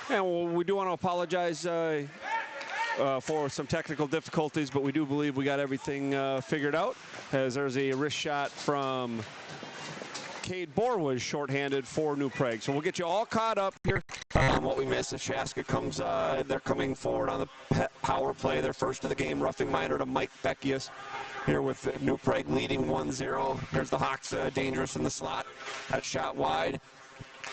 And we do want to apologize for some technical difficulties, but we do believe we got everything figured out, as there's a wrist shot from Cade Borwas, shorthanded for New Prague. So we'll get you all caught up here on what we missed. As Chaska comes, they're coming forward on the power play. Their first of the game, roughing minor to Mike Beckius here with New Prague leading 1-0. There's the Hawks dangerous in the slot. That shot wide.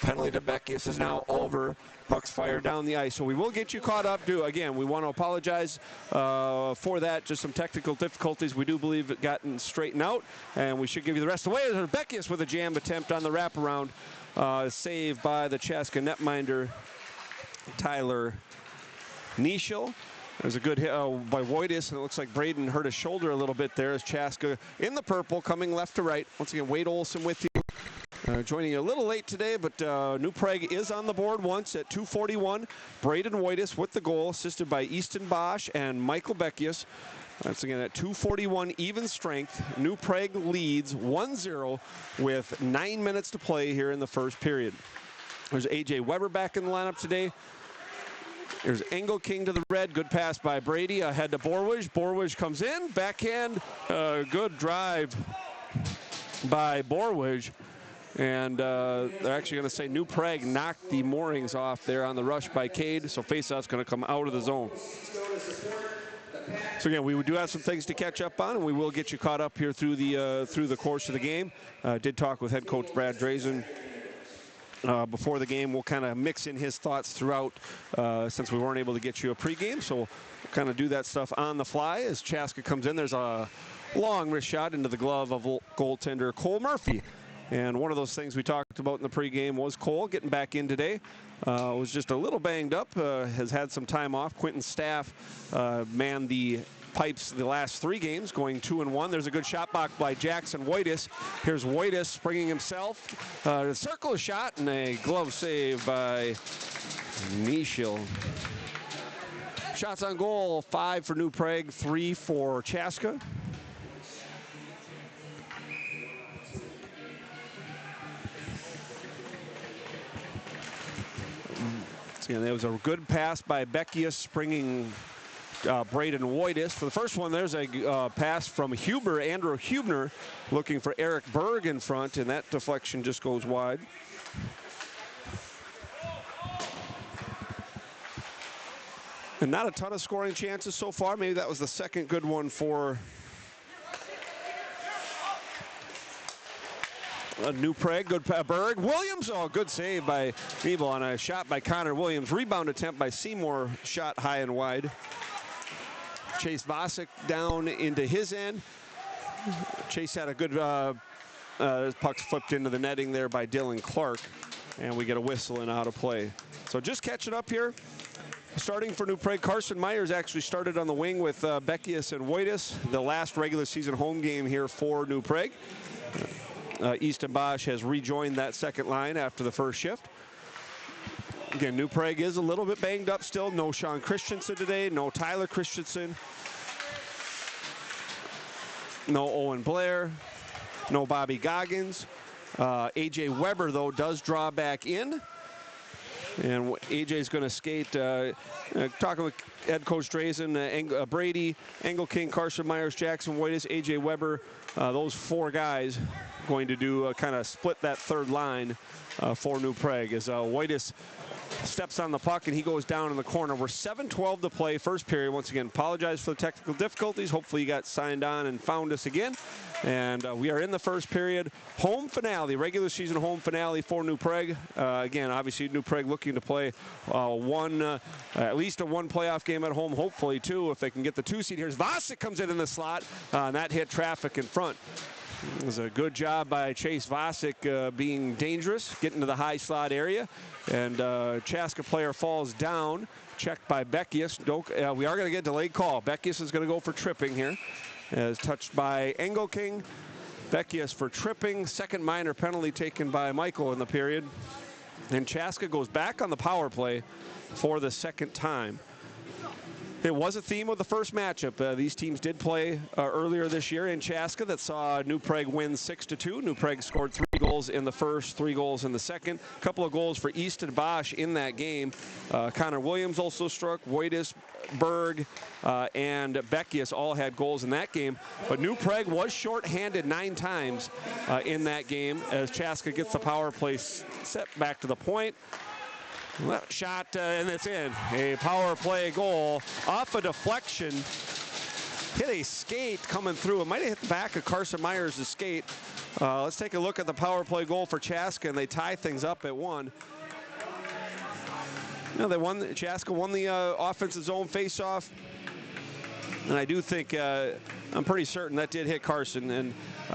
Penalty to Beckius is now over. Puck's fired down the ice. So we will get you caught up. Again, we want to apologize for that. Just some technical difficulties. We do believe it gotten straightened out, and we should give you the rest of the way. There's Beckius with a jam attempt on the wraparound. Saved by the Chaska netminder, Tyler Nischel. There's a good hit by Wojtis, and it looks like Braden hurt his shoulder a little bit there as Chaska in the purple, coming left to right. Once again, Wade Olson with you. Joining you a little late today, but New Prague is on the board once at 2:41. Braden Wojtis with the goal, assisted by Easton Bosch and Michael Beckius. Once again at 2:41 even strength. New Prague leads 1-0 with 9 minutes to play here in the first period. There's A.J. Weber back in the lineup today. There's Engelking to the red. Good pass by Brady. Ahead to Borwas. Borwas comes in. Backhand. Good drive by Borwas. And they're actually going to say New Prague knocked the moorings off there on the rush by Cade. So faceoff's going to come out of the zone. So again, we do have some things to catch up on, and we will get you caught up here through the course of the game. Did talk with head coach Brad Drazen before the game. We'll kind of mix in his thoughts throughout since we weren't able to get you a pregame. So we'll kind of do that stuff on the fly as Chaska comes in. There's a long wrist shot into the glove of goaltender Cole Murphy. And one of those things we talked about in the pregame was Cole getting back in today. Was just a little banged up, has had some time off. Quentin Staff manned the pipes the last 3 games, going 2-1. There's a good shot block by Jackson Wojtis. Here's Wojtis springing himself. Circle a shot and a glove save by Nischel. Shots on goal, 5 for New Prague, 3 for Chaska. And there was a good pass by Beckius, springing Braden Wojtis. For the first one, there's a pass from Andrew Huebner, looking for Eric Berg in front, and that deflection just goes wide. And not a ton of scoring chances so far. Maybe that was the second good one for New Prague. Good Berg. Williams, good save by Nebel on a shot by Connor Williams. Rebound attempt by Seymour, shot high and wide. Chase Vosick down into his end. Chase had a good, puck's flipped into the netting there by Dylan Clark, and we get a whistle and out of play. So just catching up here. Starting for New Prague, Carson Myers actually started on the wing with Beckius and Wojtis, the last regular season home game here for New Prague. Easton Bosch has rejoined that second line after the first shift. Again, New Prague is a little bit banged up still. No Sean Christensen today, no Tyler Christensen, no Owen Blair, no Bobby Goggins. A.J. Weber, though, does draw back in. And AJ's going to skate, talking with head coach Drazen, Brady, Engelking, Carson Myers, Jackson Wojtis, AJ Weber, those 4 guys going to do kind of split that third line for New Prague as Wojtis steps on the puck and he goes down in the corner. We're 7:12 to play, first period. Once again, apologize for the technical difficulties. Hopefully you got signed on and found us again. And we are in the first period. Home finale, regular season home finale for New Prague. Again, obviously New Prague looking to play at least a 1 playoff game at home, hopefully 2 if they can get the 2 seed. Here's Vosick comes in the slot, and that hit traffic in front. It was a good job by Chase Vosick being dangerous, getting to the high slot area. And Chaska player falls down, checked by Beckius. We are going to get delayed call. Beckius is going to go for tripping here. As touched by Engelking. Beckius for tripping. Second minor penalty taken by Michael in the period. And Chaska goes back on the power play for the second time. It was a theme of the first matchup. These teams did play earlier this year in Chaska that saw New Prague win 6-2. New Prague scored 3 goals goals in the first, 3 goals in the second. A couple of goals for East and Bosch in that game. Connor Williams also struck. Wojtis, Berg, and Beckius all had goals in that game. But New Prague was shorthanded 9 times in that game as Chaska gets the power play set back to the point. Shot, and it's in. A power play goal off a deflection. Hit a skate coming through. It might have hit the back of Carson Myers' skate. Let's take a look at the power play goal for Chaska, and they tie things up at 1. No, they won. Chaska won the offensive zone faceoff, and I do think I'm pretty certain that did hit Carson and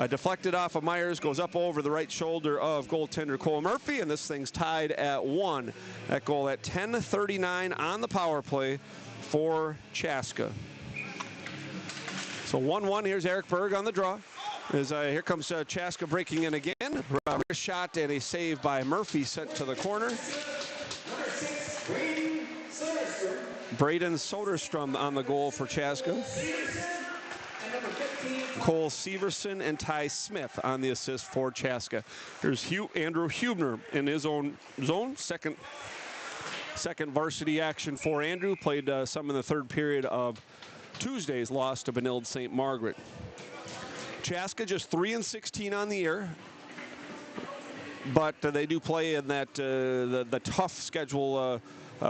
deflected off of Myers, goes up over the right shoulder of goaltender Cole Murphy, and this thing's tied at 1. That goal at 10:39 on the power play for Chaska. So 1-1. Here's Eric Berg on the draw. Here comes Chaska breaking in again. A shot and a save by Murphy sent to the corner. Braden Soderstrom on the goal for Chaska. Cole Severson and Ty Smith on the assist for Chaska. Here's Andrew Hubner in his own zone. Second varsity action for Andrew. Played some in the third period of Tuesday's loss to Benilde St. Margaret. Chaska just 3-16 on the year, but they do play in that the tough schedule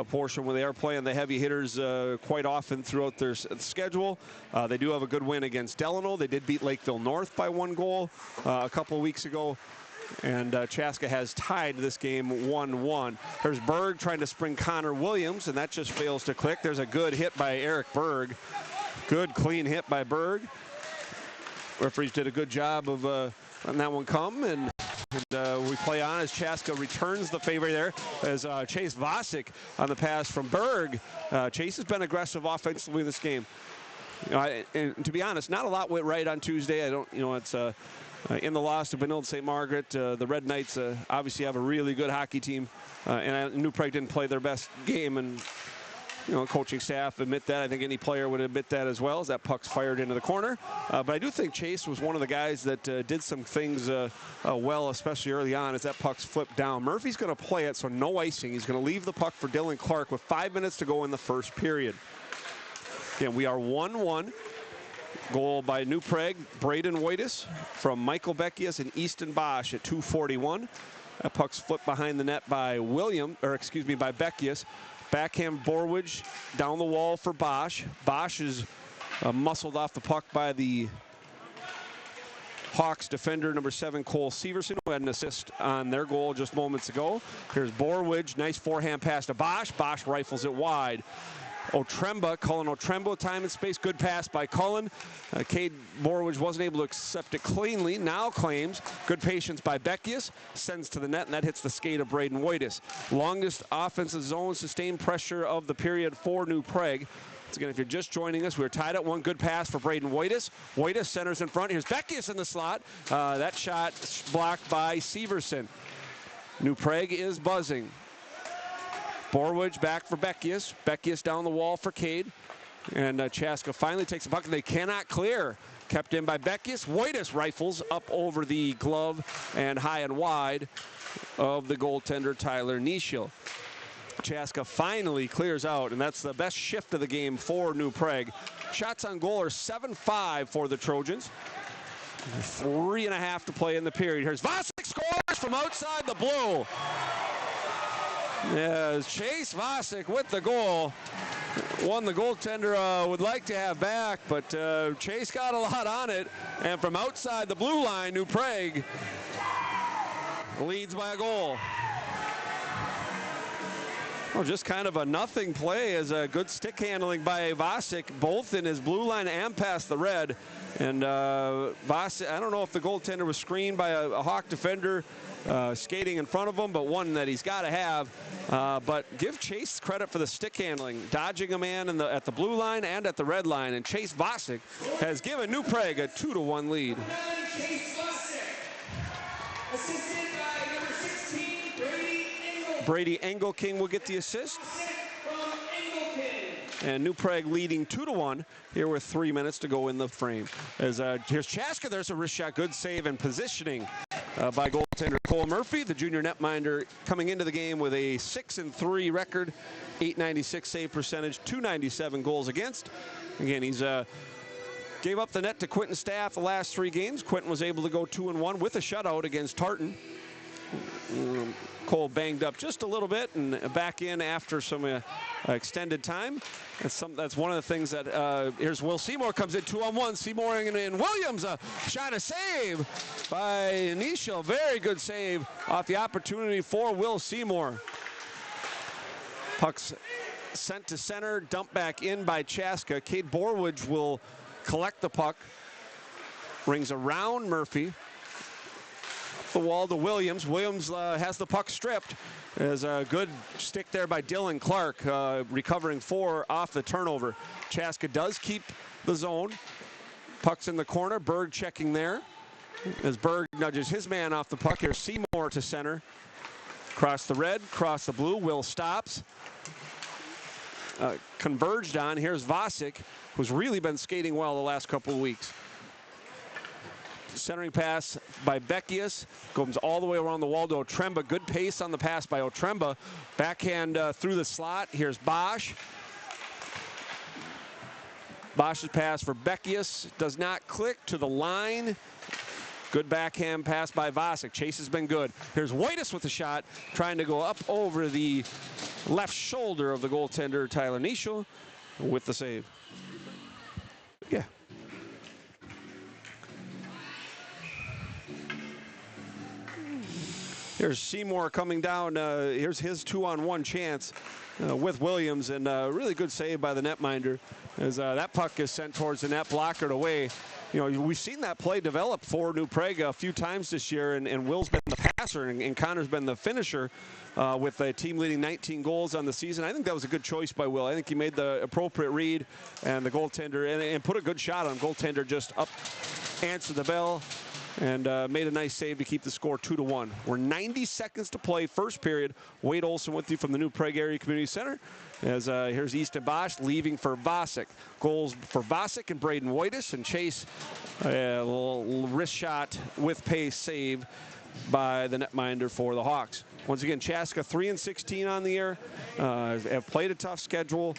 portion where they are playing the heavy hitters quite often throughout their schedule. They do have a good win against Delano. They did beat Lakeville North by 1 goal a couple of weeks ago. And Chaska has tied this game 1-1. There's Berg trying to spring Connor Williams, and that just fails to click. There's a good hit by Eric Berg. Good, clean hit by Berg. Referees did a good job of letting that one come, and we play on as Chaska returns the favor there as Chase Vasic on the pass from Berg. Chase has been aggressive offensively in this game. And to be honest, not a lot went right on Tuesday. It's in the loss to Benilde St. Margaret. The Red Knights obviously have a really good hockey team, and New Prague didn't play their best game, and coaching staff admit that. I think any player would admit that as well, as that puck's fired into the corner. But I do think Chase was one of the guys that did some things well, especially early on, as that puck's flipped down. Murphy's going to play it, so no icing. He's going to leave the puck for Dylan Clark with 5 minutes to go in the first period. Again, we are 1-1. Goal by New Prague, Braden Wojtis from Michael Beckius and Easton Bosch at 2:41. That puck's flipped behind the net by by Beckius. Backhand Borwidge down the wall for Bosch. Bosch is muscled off the puck by the Hawks defender, number 7, Cole Severson, who had an assist on their goal just moments ago. Here's Borwidge, nice forehand pass to Bosch. Bosch rifles it wide. Cullen Otremba, time and space, good pass by Cullen. Cade Borwidge wasn't able to accept it cleanly, now claims. Good patience by Beckius, sends to the net, and that hits the skate of Braden Wojtis. Longest offensive zone, sustained pressure of the period for New Prague. Once again, if you're just joining us, we're tied at 1. Good pass for Braden Wojtis. Wojtis centers in front. Here's Beckius in the slot. That shot blocked by Severson. New Prague is buzzing. Borwidge back for Beckius. Beckius down the wall for Cade. And Chaska finally takes the puck, and they cannot clear. Kept in by Beckius. Wojtis rifles up over the glove and high and wide of the goaltender Tyler Nischel. Chaska finally clears out, and that's the best shift of the game for New Prague. Shots on goal are 7-5 for the Trojans. 3.5 to play in the period. Here's Vasic, scores from outside the blue. Yes, Chase Vasic with the goal. One the goaltender would like to have back, but Chase got a lot on it. And from outside the blue line, New Prague leads by a goal. Well, just kind of a nothing play as a good stick handling by Vasic, both in his blue line and past the red. And Vasic, I don't know if the goaltender was screened by a Hawk defender skating in front of him, but one that he's got to have. But give Chase credit for the stick handling, dodging a man at the blue line and at the red line. And Chase Vasic has given New Prague a 2-1 lead. Assisted by number 16, Brady Engelking will get the assist. And New Prague leading 2-1 here with 3 minutes to go in the frame. As here's Chaska, there's a wrist shot, good save and positioning by goaltender Cole Murphy. The junior netminder coming into the game with a 6-3 record, .896 save percentage, .297 goals against. Again, he's gave up the net to Quentin Staff the last 3 games. Quentin was able to go 2-1 with a shutout against Tartan. Cole banged up just a little bit and back in after some extended time. That's one of the things that here's Will Seymour comes in 2-on-1. Seymour and Williams, a shot, a save by Nishil. Very good save off the opportunity for Will Seymour. Puck's sent to center, dumped back in by Chaska. Cade Borwidge will collect the puck. Rings around Murphy. The wall to Williams. Williams has the puck stripped. There's a good stick there by Dylan Clark, recovering 4 off the turnover. Chaska does keep the zone. Puck's in the corner. Berg checking there. As Berg nudges his man off the puck. Here's Seymour to center. Cross the red, cross the blue. Will stops. Converged on. Here's Vasek, who's really been skating well the last couple of weeks. Centering pass by Beckius, goes all the way around the wall to Otremba. Good pace on the pass by Otremba. Backhand through the slot. Here's Bosch. Bosch's pass for Beckius does not click to the line. Good backhand pass by Vasek. Chase has been good. Here's Waitis with a shot, trying to go up over the left shoulder of the goaltender, Tyler Nishil, with the save. Yeah. Here's Seymour coming down. Here's his 2-on-1 chance with Williams, and a really good save by the netminder as that puck is sent towards the net, blockered away. You know, we've seen that play develop for New Prague a few times this year, and Will's been the passer, and Connor's been the finisher with a team leading 19 goals on the season. I think that was a good choice by Will. I think he made the appropriate read, and the goaltender, and put a good shot on. Goaltender just up, answered the bell, and made a nice save to keep the score 2-1. We're 90 seconds to play, first period. Wade Olson with you from the New Prague Area Community Center. As here's Easton Bosch leaving for Vasek. Goals for Vasek and Braden Waitis, and Chase, a little wrist shot with pace save by the netminder for the Hawks. Once again, Chaska 3-16 on the year. Have played a tough schedule.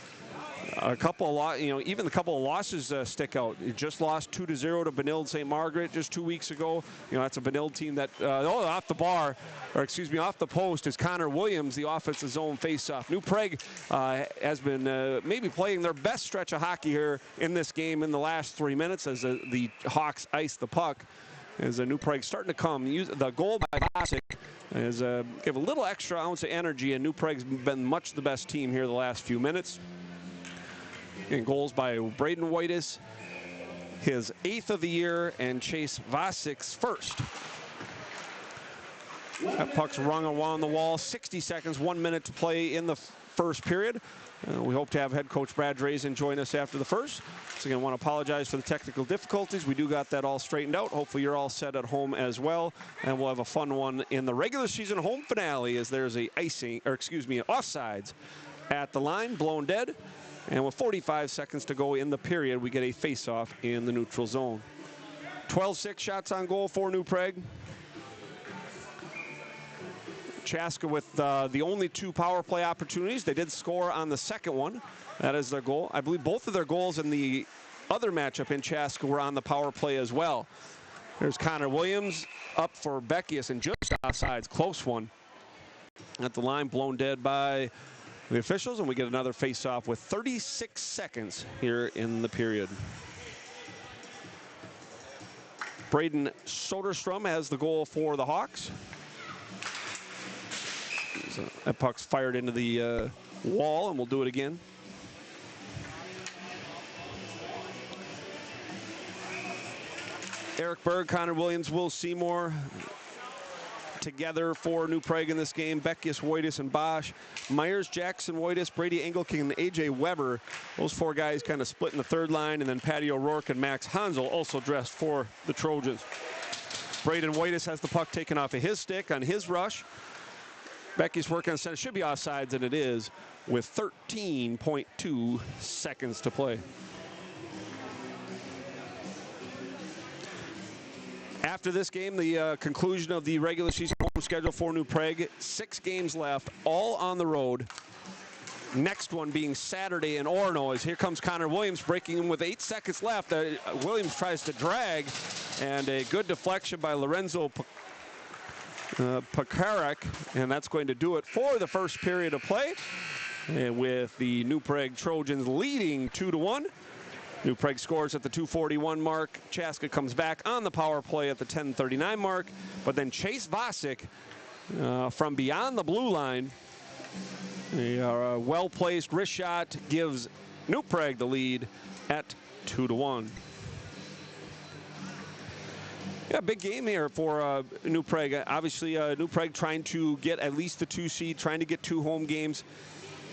A couple of even a couple of losses stick out. You just lost 2-0 to Benilde St. Margaret just 2 weeks ago. You know, that's a Benilde team that off the bar, or excuse me, off the post is Connor Williams, the offensive zone faceoff. New Prague has been maybe playing their best stretch of hockey here in this game in the last 3 minutes as the Hawks ice the puck. As New Prague starting to come, the goal by Vasek is give a little extra ounce of energy, and New Prague's been much the best team here the last few minutes. And goals by Braden Waitis, his 8th of the year, and Chase Vasek's 1st. That puck's rung along the wall. 60 seconds, 1 minute to play in the first period. We hope to have head coach Brad Drazen join us after the first. So again, I want to apologize for the technical difficulties. We do got that all straightened out. Hopefully you're all set at home as well. And we'll have a fun one in the regular season home finale as there's a offsides at the line, blown dead. And with 45 seconds to go in the period, we get a face-off in the neutral zone. 12-6 shots on goal for New Prague. Chaska with the only 2 power play opportunities. They did score on the second one. That is their goal. I believe both of their goals in the other matchup in Chaska were on the power play as well. There's Connor Williams up for Beckius, and just offsides, close one. At the line, blown dead by the officials, and we get another face-off with 36 seconds here in the period. Braden Soderstrom has the goal for the Hawks. So that puck's fired into the wall, and we'll do it again. Eric Berg, Connor Williams, Will Seymour together for New Prague in this game. Beckius, Waitis, and Bosch. Myers, Jackson, Waitis, Brady Engelking, and A.J. Weber. Those 4 guys kind of split in the third line, and then Patty O'Rourke and Max Hansel also dressed for the Trojans. Braden Waitis has the puck taken off of his stick on his rush. Becky's working on center. Should be offsides, and it is, with 13.2 seconds to play. After After this game, the conclusion of the regular season home schedule for New Prague, 6 games left, all on the road. Next one being Saturday in Orono, as here comes Connor Williams breaking in with 8 seconds left. Williams tries to drag, and a good deflection by Lorenzo Pekarik, and that's going to do it for the first period of play. And with the New Prague Trojans leading 2-1. New Prague scores at the 2:41 mark. Chaska comes back on the power play at the 10:39 mark, but then Chase Vasic from beyond the blue line, a well-placed wrist shot gives New Prague the lead at 2-1. Yeah, big game here for New Prague. Obviously, New Prague trying to get at least the 2 seed, trying to get 2 home games.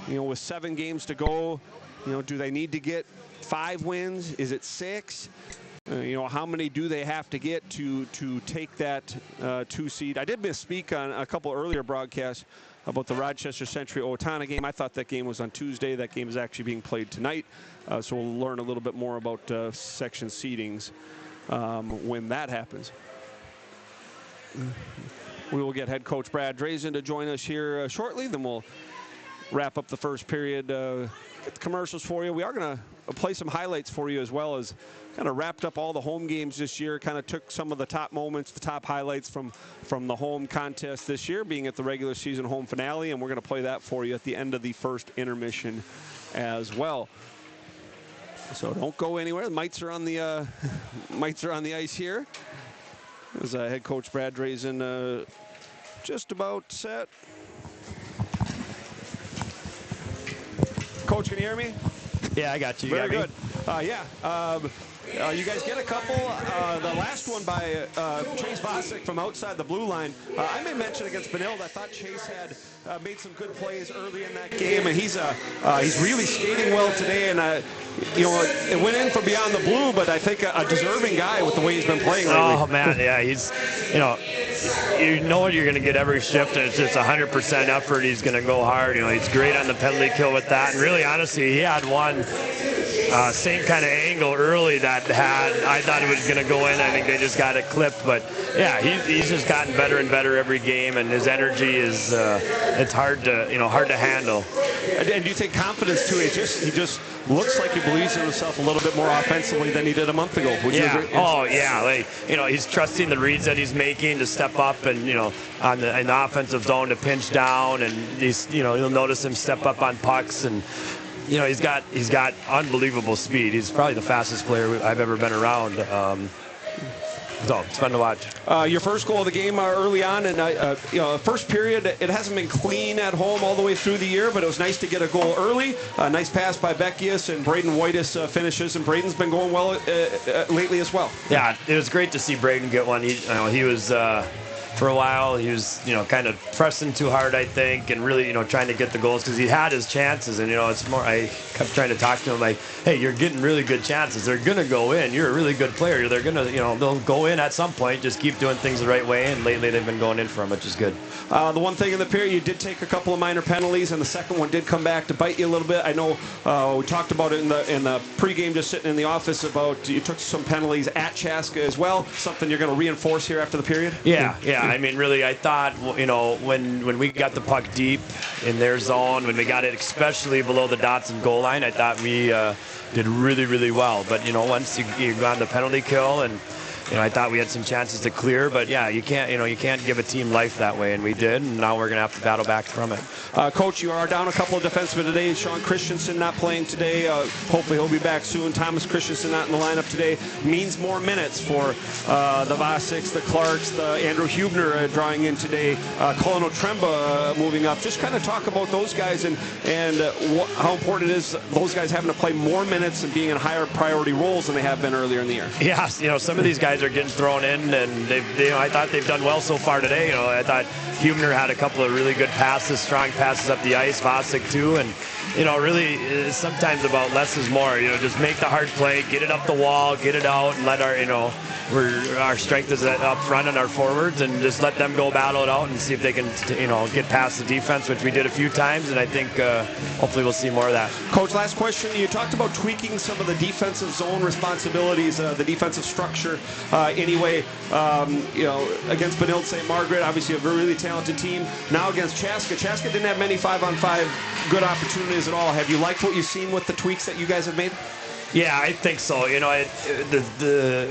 You know, with 7 games to go, you know, do they need to get 5 wins? Is it 6? You know, how many do they have to get to take that 2 seed? I did misspeak on a couple earlier broadcasts about the Rochester Century Owatonna game. I thought that game was on Tuesday. That game is actually being played tonight. So we'll learn a little bit more about section seedings when that happens. We will get head coach Brad Drazen to join us here shortly. Then we'll wrap up the first period, get the commercials for you. We are going to play some highlights for you, as well as kind of wrapped up all the home games this year, kind of took some of the top moments, the top highlights from the home contest this year, being at the regular season home finale, and we're going to play that for you at the end of the first intermission as well. So don't go anywhere. The mites are on the mites are on the ice here. As head coach Brad Drazen just about set. Coach, can you hear me? Yeah, I got you. Very good. You guys get a couple. The last one by Chase Vasic from outside the blue line. I may mention against Benilde, I thought Chase had made some good plays early in that game, and he's really skating well today. And you know, it went in from beyond the blue, but I think a deserving guy with the way he's been playing lately. Oh man, yeah, he's, you know what you're going to get every shift, and it's just 100% effort. He's going to go hard. You know, he's great on the penalty kill with that. And really, honestly, he had one same kind of angle early that I thought it was going to go in. I think they just got it clipped. But yeah, he's just gotten better and better every game, and his energy is it's hard to handle. And do you think confidence too? He just looks like he believes in himself a little bit more offensively than he did a month ago. Would you agree? Oh yeah, like, you know, he's trusting the reads that he's making to step up, and you know, in the offensive zone to pinch down, and you'll notice him step up on pucks, and you know, he's got unbelievable speed. He's probably the fastest player I've ever been around. So it's fun to watch. Your first goal of the game early on, and first period, it hasn't been clean at home all the way through the year, but it was nice to get a goal early. Nice pass by Beckius, and Braden Whitus finishes, and Braden's been going well lately as well. Yeah, it was great to see Braden get one. He was. For a while, he was, kind of pressing too hard, I think, and really, trying to get the goals because he had his chances. And, it's more, I kept trying to talk to him like, hey, you're getting really good chances. They're going to go in. You're a really good player. They're going to, they'll go in at some point. Just keep doing things the right way. And lately, they've been going in for him, which is good. The one thing in the period, you did take a couple of minor penalties, and the second one did come back to bite you a little bit. I know we talked about it in the pregame, just sitting in the office, about you took some penalties at Chaska as well. Something you're going to reinforce here after the period? Yeah. I mean, really, I thought, when we got the puck deep in their zone, when we got it especially below the dots and goal line, I thought we did really, really well. But, once you got on the penalty kill, and I thought we had some chances to clear, but yeah, you can't give a team life that way, and we did, and now we're going to have to battle back from it. Coach, you are down a couple of defensemen today. Sean Christensen not playing today. Hopefully he'll be back soon. Thomas Christensen not in the lineup today. Means more minutes for the Vasics, the Clarks, the Andrew Hubner drawing in today. Colin Otremba moving up. Just kind of talk about those guys and how important it is those guys having to play more minutes and being in higher priority roles than they have been earlier in the year. Yeah, some of these guys are getting thrown in, and I thought they've done well so far today. I thought Hubner had a couple of really good passes, strong passes up the ice, Vasic too, and really sometimes about less is more. Just make the hard play, get it up the wall, get it out, and let our strength is up front and our forwards, and just let them go battle it out and see if they can, get past the defense, which we did a few times, and I think hopefully we'll see more of that. Coach, last question. You talked about tweaking some of the defensive zone responsibilities, the defensive structure anyway, against Benilde St. Margaret, obviously a really talented team. Now against Chaska. Chaska didn't have many 5-on-5 good opportunities at all. Have you liked what you've seen with the tweaks that you guys have made? Yeah, I think so.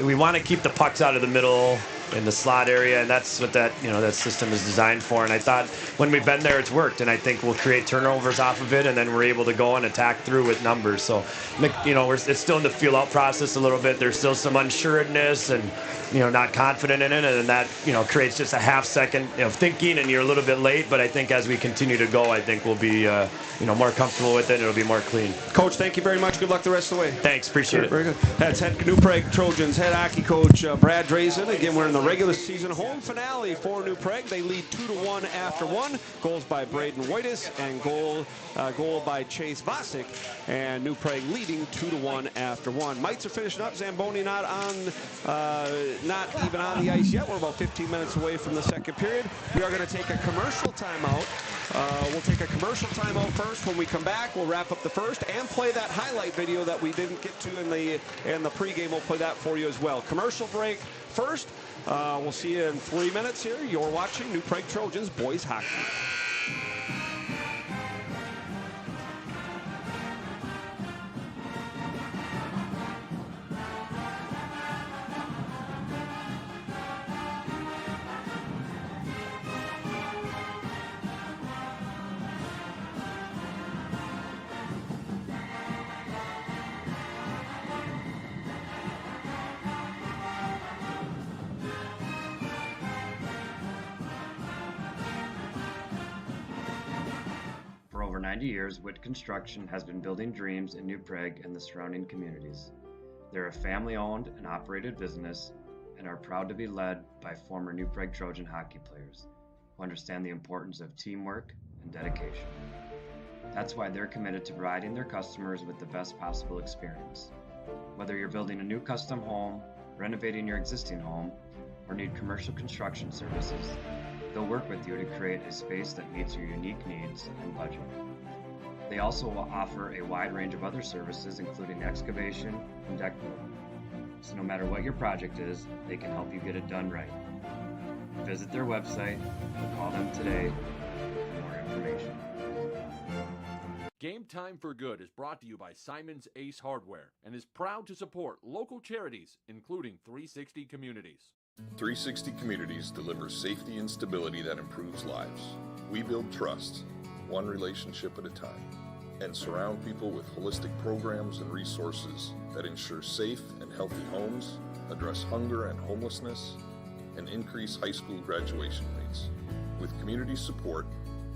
We want to keep the pucks out of the middle in the slot area, and that's what that system is designed for. And I thought when we've been there, it's worked, and I think we'll create turnovers off of it, and then we're able to go and attack through with numbers. So, it's still in the feel-out process a little bit. There's still some unsureness and not confident in it, and that creates just a half second of thinking, and you're a little bit late. But I think as we continue to go, I think we'll be more comfortable with it, and it'll be more clean. Coach, thank you very much. Good luck the rest of the way. Thanks, appreciate it. Very good. That's New Prague Trojans head hockey coach Brad Drazen. Again, we're in the regular season home finale for New Prague. They lead 2-1 after one. Goals by Braden Whitus and goal by Chase Vasic. And New Prague leading 2-1 after one. Mites are finishing up. Zamboni not even on the ice yet. We're about 15 minutes away from the second period. We are going to take a commercial timeout. We'll take a commercial timeout first. When we come back, we'll wrap up the first and play that highlight video that we didn't get to in the pregame. We'll play that for you as well. Commercial break first. We'll see you in 3 minutes here. You're watching New Prague Trojans boys hockey. For over 90 years, Witt Construction has been building dreams in New Prague and the surrounding communities. They're a family-owned and operated business and are proud to be led by former New Prague Trojan hockey players who understand the importance of teamwork and dedication. That's why they're committed to providing their customers with the best possible experience. Whether you're building a new custom home, renovating your existing home, or need commercial construction services, they'll work with you to create a space that meets your unique needs and budget. They also offer a wide range of other services, including excavation and deck building. So no matter what your project is, they can help you get it done right. Visit their website or call them today for more information. Game Time for Good is brought to you by Simon's Ace Hardware and is proud to support local charities, including 360 Communities. 360 Communities delivers safety and stability that improves lives. We build trust, one relationship at a time, and surround people with holistic programs and resources that ensure safe and healthy homes, address hunger and homelessness, and increase high school graduation rates. With community support,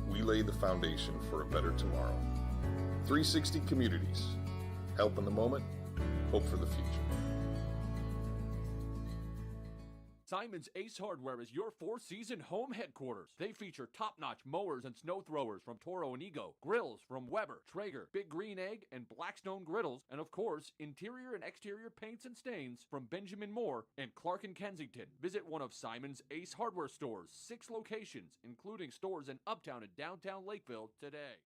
we lay the foundation for a better tomorrow. 360 Communities. Help in the moment, hope for the future. Simon's Ace Hardware is your four-season home headquarters. They feature top-notch mowers and snow throwers from Toro and Ego, grills from Weber, Traeger, Big Green Egg, and Blackstone Griddles, and of course, interior and exterior paints and stains from Benjamin Moore and Clark and Kensington. Visit one of Simon's Ace Hardware stores, 6 locations, including stores in Uptown and downtown Lakeville today.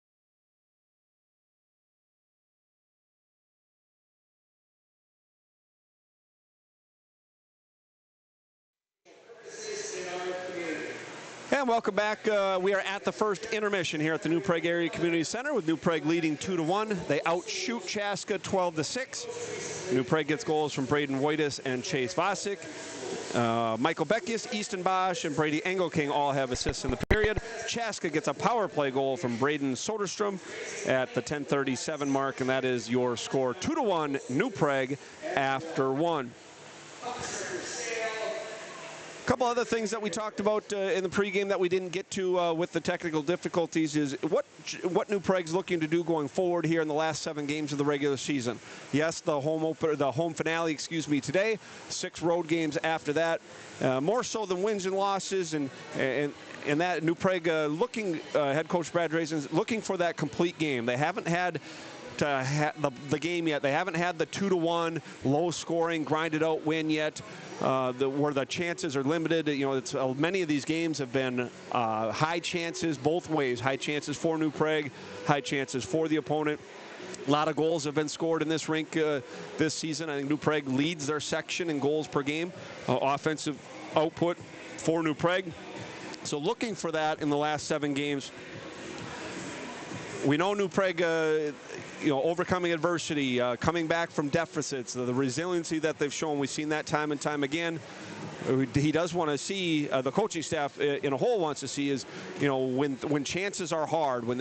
And welcome back. We are at the first intermission here at the New Prague Area Community Center with New Prague leading 2-1. They outshoot Chaska 12-6. New Prague gets goals from Braden Whitus and Chase Vasic. Michael Beckius, Easton Bosch, and Brady Engelking all have assists in the period. Chaska gets a power play goal from Braden Soderstrom at the 10:37 mark, and that is your score. 2-1 New Prague after one. couple other things that we talked about in the pregame that we didn't get to with the technical difficulties is what New Prague's looking to do going forward here in the last 7 games of the regular season. Yes, the home finale, today, 6 road games after that. More so than wins and losses, and that New Prague head coach Brad Drazen's looking for that complete game. They haven't had the game yet. They haven't had the 2-1 low scoring grinded out win yet. Where the chances are limited. Many of these games have been high chances both ways. High chances for New Prague, high chances for the opponent. A lot of goals have been scored in this rink this season. I think New Prague leads their section in goals per game. Offensive output for New Prague. So looking for that in the last 7 games. We know New Prague, overcoming adversity, coming back from deficits, the resiliency that they've shown. We've seen that time and time again. He does want to see, the coaching staff in a whole wants to see is, when chances are hard, when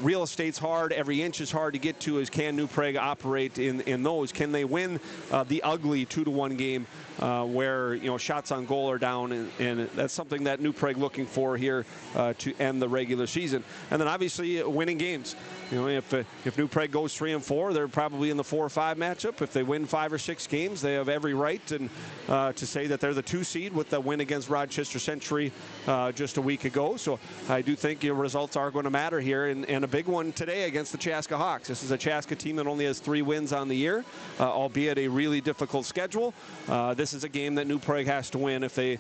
real estate's hard, every inch is hard to get to, is can New Prague operate in those? Can they win the ugly 2-1 game where shots on goal are down, and that's something that New Prague looking for here to end the regular season. And then obviously winning games. If New Prague goes 3-4, they're probably in the 4-5 matchup. If they win 5 or 6 games, they have every right to say that they're the 2 seed with the win against Rochester Century just a week ago. So I do think results are going to matter here, and a big one today against the Chaska Hawks. This is a Chaska team that only has 3 wins on the year, albeit a really difficult schedule. This is a game that New Prague has to win if they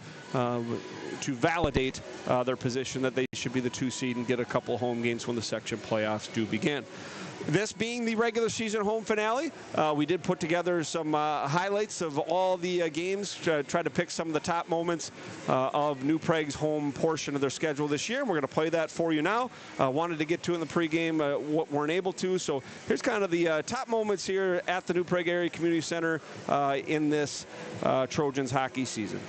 to validate their position that they should be the 2 seed and get a couple home games when the section playoffs do begin. This being the regular season home finale, we did put together some highlights of all the games, try to pick some of the top moments of New Prague's home portion of their schedule this year. We're going to play that for you now. Wanted to get to in the pregame, weren't able to. So here's kind of the top moments here at the New Prague Area Community Center in this Trojans hockey season.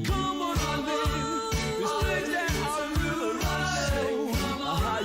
Come on, Eileen. This place that I really like.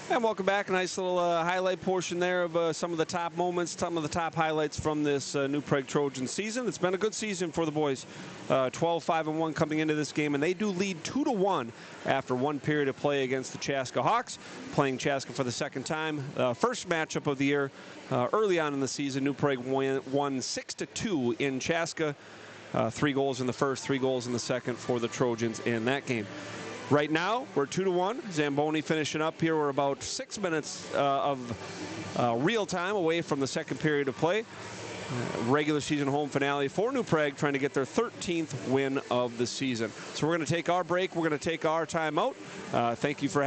And welcome back. A nice little highlight portion there of some of the top moments, some of the top highlights from this New Prague Trojan season. It's been a good season for the boys. 12-5-1 coming into this game, and they do lead 2-1 after one period of play against the Chaska Hawks, playing Chaska for the second time. First matchup of the year. Early on in the season, New Prague won 6-2 in Chaska. 3 goals in the first, 3 goals in the second for the Trojans in that game. Right now, we're 2-1. Zamboni finishing up here. We're about 6 minutes of real time away from the second period of play. Regular season home finale for New Prague, trying to get their 13th win of the season. So we're going to take our break. We're going to take our timeout. Thank you for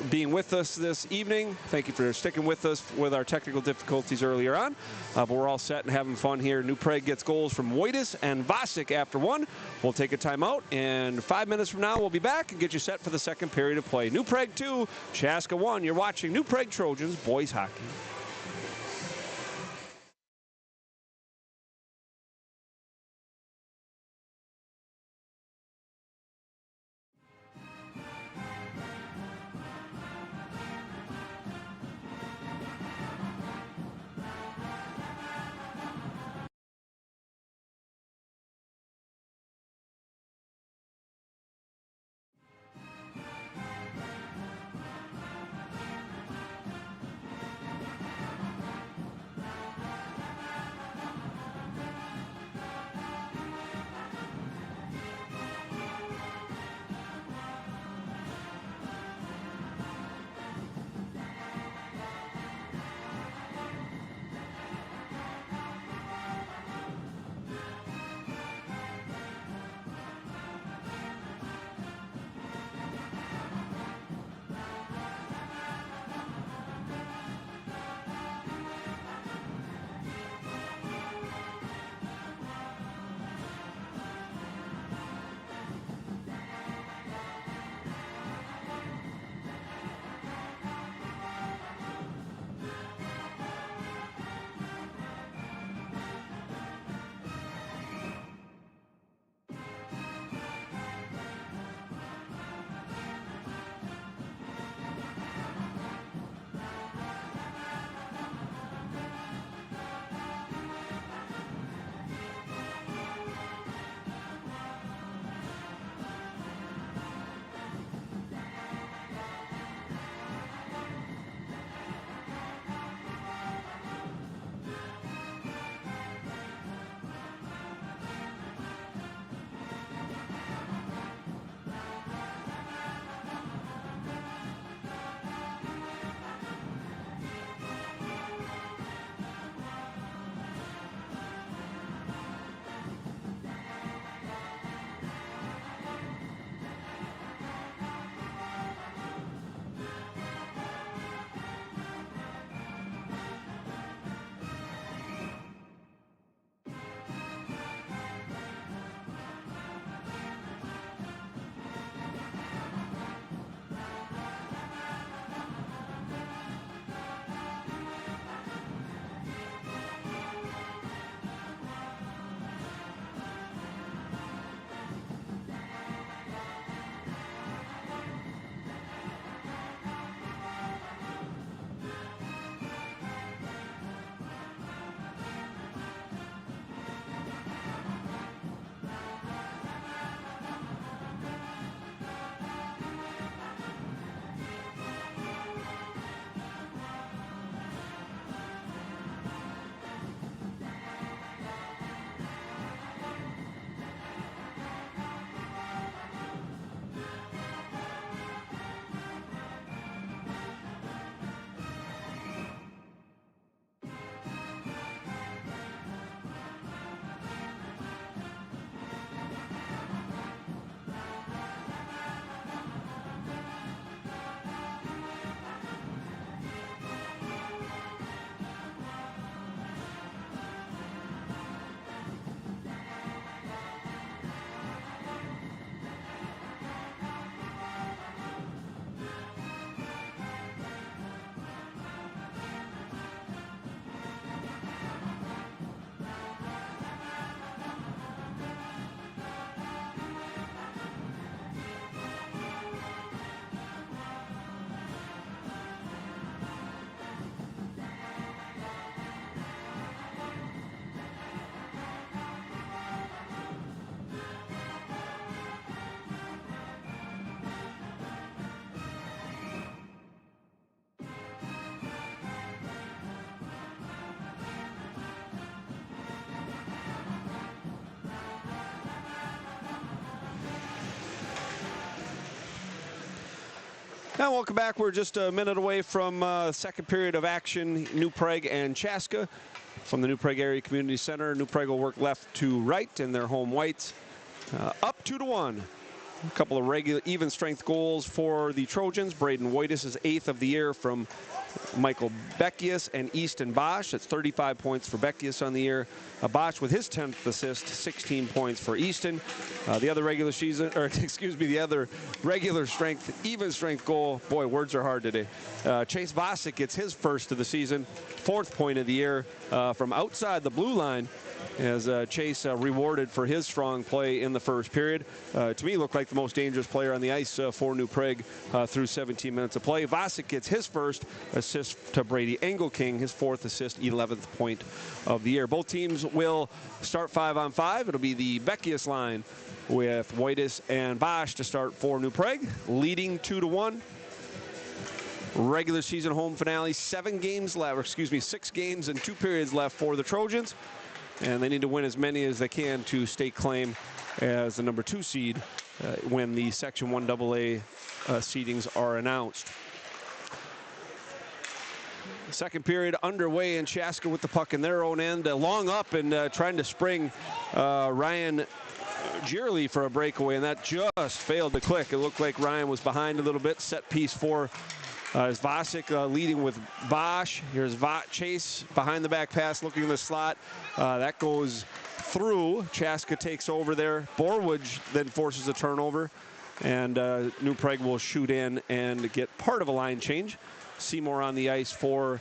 being with us this evening. Thank you for sticking with us with our technical difficulties earlier on. But we're all set and having fun here. New Prague gets goals from Wojtis and Vasic after one. We'll take a timeout, and 5 minutes from now, we'll be back and get you set for the second period of play. New Prague 2, Chaska 1. You're watching New Prague Trojans boys hockey. And welcome back. We're just a minute away from second period of action. New Prague and Chaska from the New Prague Area Community Center. New Prague will work left to right in their home whites. Up 2-1. A couple of regular even strength goals for the Trojans. Braden Wojtis is 8th of the year from Michael Beckius and Easton Bosch. That's 35 points for Beckius on the year. Bosch with his 10th assist, 16 points for Easton. The other regular season, or excuse me, the other regular strength, even strength goal. Boy, words are hard today. Chase Vosick gets his first of the season, 4th point of the year from outside the blue line. As Chase rewarded for his strong play in the first period. To me, looked like the most dangerous player on the ice for New Prague through 17 minutes of play. Vosick gets his first assist to Brady Engelking, his 4th assist, 11th point of the year. Both teams will start 5-on-5. It'll be the Beckius line with Wojtis and Bosch to start for New Prague, leading 2-1. Regular season home finale, 6 games and 2 periods left for the Trojans. And they need to win as many as they can to stake claim as the number 2 seed when the Section 1AA seedings are announced. Second period underway, and Chaska with the puck in their own end. Long up and trying to spring Ryan Gierley for a breakaway, and that just failed to click. It looked like Ryan was behind a little bit. Set piece for as Vosick leading with Bosch. Here's Chase behind the back pass, looking in the slot. That goes through. Chaska takes over there. Borwidge then forces a turnover, and New Prague will shoot in and get part of a line change. Seymour on the ice for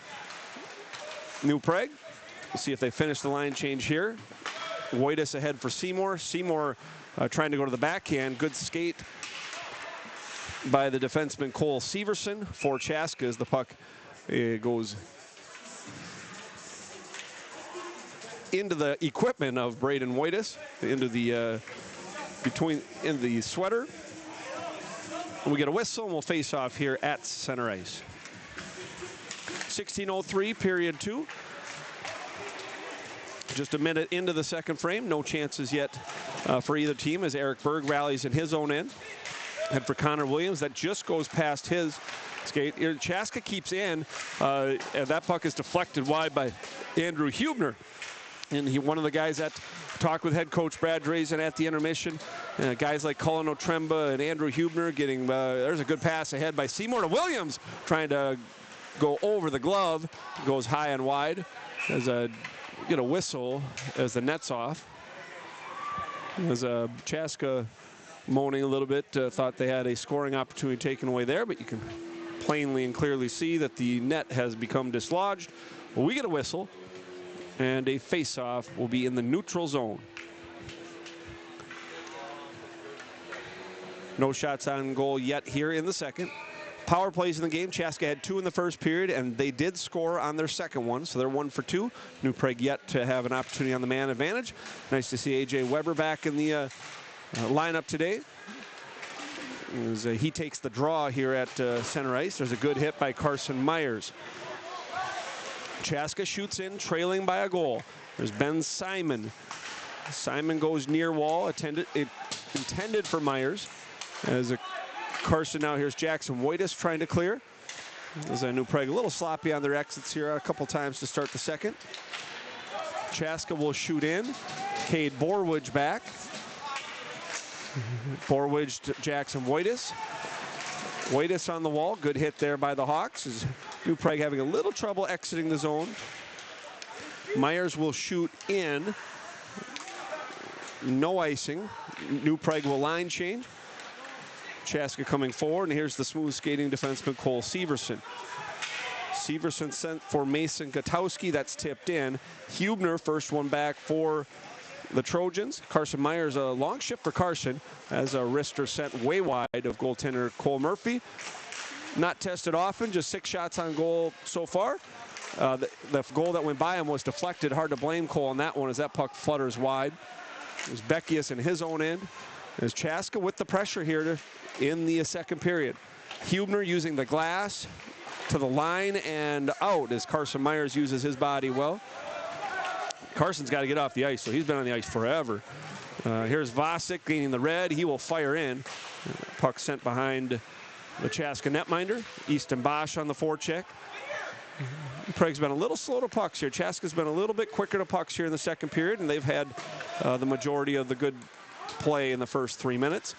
New Prague. We'll see if they finish the line change here. Wojtis ahead for Seymour. Seymour trying to go to the backhand. Good skate by the defenseman Cole Severson for Chaska as the puck goes into the equipment of Braden Wojtis, into the in the sweater. And we get a whistle, and we'll face off here at center ice. 16:03, period 2. Just a minute into the second frame. No chances yet for either team as Eric Berg rallies in his own end. And for Connor Williams, that just goes past his skate. Chaska keeps in, and that puck is deflected wide by Andrew Hubner. And one of the guys that talked with head coach Brad Drazen at the intermission, guys like Cullen Otremba and Andrew Hubner getting, there's a good pass ahead by Seymour to Williams, trying to go over the glove, goes high and wide. As get a whistle as the net's off. As Chaska moaning a little bit, thought they had a scoring opportunity taken away there, but you can plainly and clearly see that the net has become dislodged. Well, we get a whistle, and a face-off will be in the neutral zone. No shots on goal yet here in the second. Power plays in the game. Chaska had 2 in the first period, and they did score on their second one, so they're 1 for 2. New Prague yet to have an opportunity on the man advantage. Nice to see A.J. Weber back in the lineup today. As he takes the draw here at center ice. There's a good hit by Carson Myers. Chaska shoots in, trailing by a goal. There's Ben Simon. Simon goes near wall, intended for Myers. As Carson now, here's Jackson Wojtis trying to clear. As New Prague a little sloppy on their exits here a couple times to start the second. Chaska will shoot in. Cade Borwidge back. Borwidge to Jackson Wojtis. Wojtis on the wall. Good hit there by the Hawks. As New Prague having a little trouble exiting the zone. Myers will shoot in. No icing. New Prague will line change. Chaska coming forward, and here's the smooth skating defenseman Cole Severson. Severson sent for Mason Gutowski. That's tipped in. Hubner, first one back for the Trojans. Carson Myers, a long shift for Carson, as a wrister sent way wide of goaltender Cole Murphy. Not tested often, just 6 shots on goal so far. The goal that went by him was deflected. Hard to blame Cole on that one as that puck flutters wide. There's Beckius in his own end. There's Chaska with the pressure here in the second period. Hubner using the glass to the line and out as Carson Myers uses his body well. Carson's got to get off the ice, so he's been on the ice forever. Here's Vosick gaining the red. He will fire in. Puck sent behind the Chaska netminder. Easton Bosch on the forecheck. Prague's been a little slow to pucks here. Chaska's been a little bit quicker to pucks here in the second period, and they've had the majority of the good play in the first 3 minutes.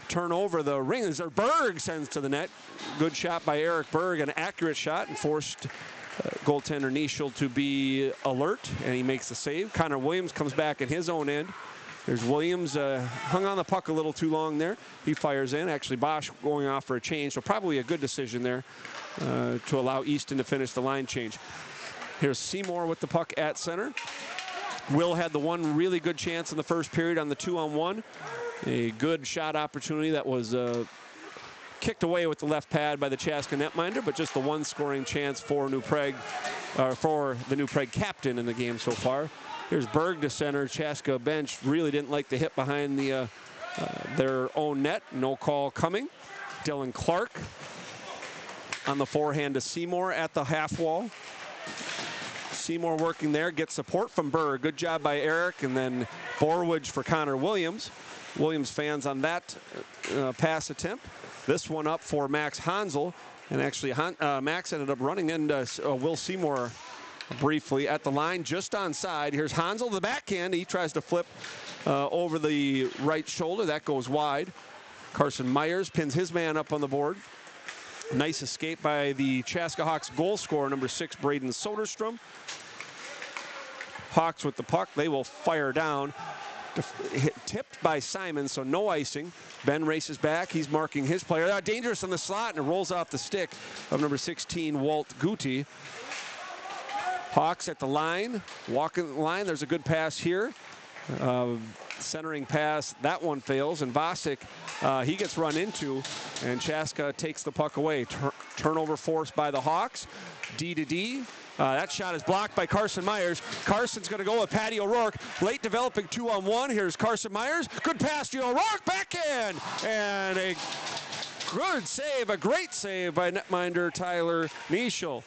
Turn over the ring as Berg sends to the net. Good shot by Eric Berg, an accurate shot, and forced goaltender Nischel to be alert, and he makes the save. Connor Williams comes back at his own end. There's Williams, hung on the puck a little too long there. He fires in. Actually, Bosch going off for a change, so probably a good decision there to allow Easton to finish the line change. Here's Seymour with the puck at center. Will had the one really good chance in the first period on the 2-on-1. A good shot opportunity that was kicked away with the left pad by the Chaska netminder, but just the one scoring chance for New Prague, for the New Prague captain in the game so far. Here's Berg to center. Chaska bench really didn't like the hit behind the their own net. No call coming. Dylan Clark on the forehand to Seymour at the half wall. Seymour working there, gets support from Berg. Good job by Eric, and then Borwidge for Connor Williams. Williams fans on that pass attempt. This one up for Max Hansel, and actually Max ended up running into Will Seymour briefly at the line, just onside. Here's Hansel, the backhand. He tries to flip over the right shoulder. That goes wide. Carson Myers pins his man up on the board. Nice escape by the Chaska Hawks goal scorer, number 6, Braden Soderstrom. Hawks with the puck. They will fire down. Tipped by Simon, so no icing. Ben races back. He's marking his player. Dangerous in the slot, and it rolls off the stick of number 16, Walt Guti. Hawks at the line. Walking the line. There's a good pass here. Centering pass. That one fails, and Vasic, he gets run into, and Chaska takes the puck away. Turnover forced by the Hawks. D to D. That shot is blocked by Carson Myers. Carson's going to go with Patty O'Rourke. Late developing 2-on-1. Here's Carson Myers. Good pass to O'Rourke. Backhand. And a good save, a great save by netminder Tyler Nischel.